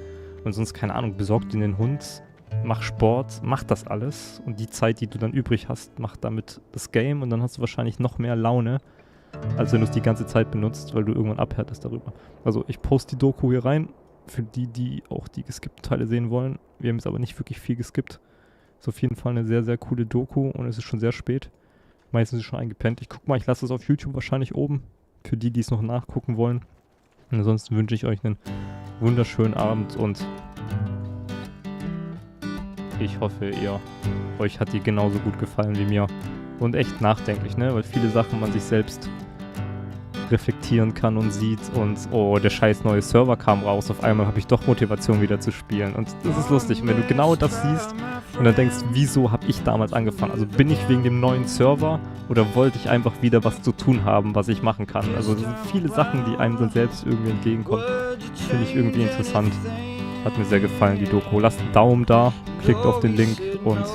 Und sonst, keine Ahnung, besorg dir einen Hund, mach Sport, mach das alles. Und die Zeit, die du dann übrig hast, mach damit das Game, und dann hast du wahrscheinlich noch mehr Laune, als wenn du es die ganze Zeit benutzt, weil du irgendwann abhärtest darüber. Also ich poste die Doku hier rein, für die auch die geskippten Teile sehen wollen. Wir haben jetzt aber nicht wirklich viel geskippt. Ist auf jeden Fall eine sehr, sehr coole Doku, und es ist schon sehr spät. Meistens ist es schon eingepennt. Ich guck mal, ich lasse es auf YouTube wahrscheinlich oben, für die es noch nachgucken wollen. Und ansonsten wünsche ich euch einen wunderschönen Abend, und ich hoffe, euch hat die genauso gut gefallen wie mir. Und echt nachdenklich, ne? Weil viele Sachen man sich selbst reflektieren kann und sieht, und oh, der scheiß neue Server kam raus, auf einmal habe ich doch Motivation wieder zu spielen, und das ist lustig. Und wenn du genau das siehst und dann denkst, wieso habe ich damals angefangen? Also bin ich wegen dem neuen Server, oder wollte ich einfach wieder was zu tun haben, was ich machen kann? Also das sind viele Sachen, die einem dann selbst irgendwie entgegenkommen. Finde ich irgendwie interessant. Hat mir sehr gefallen, die Doku. Lasst einen Daumen da, klickt auf den Link, und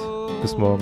bis morgen.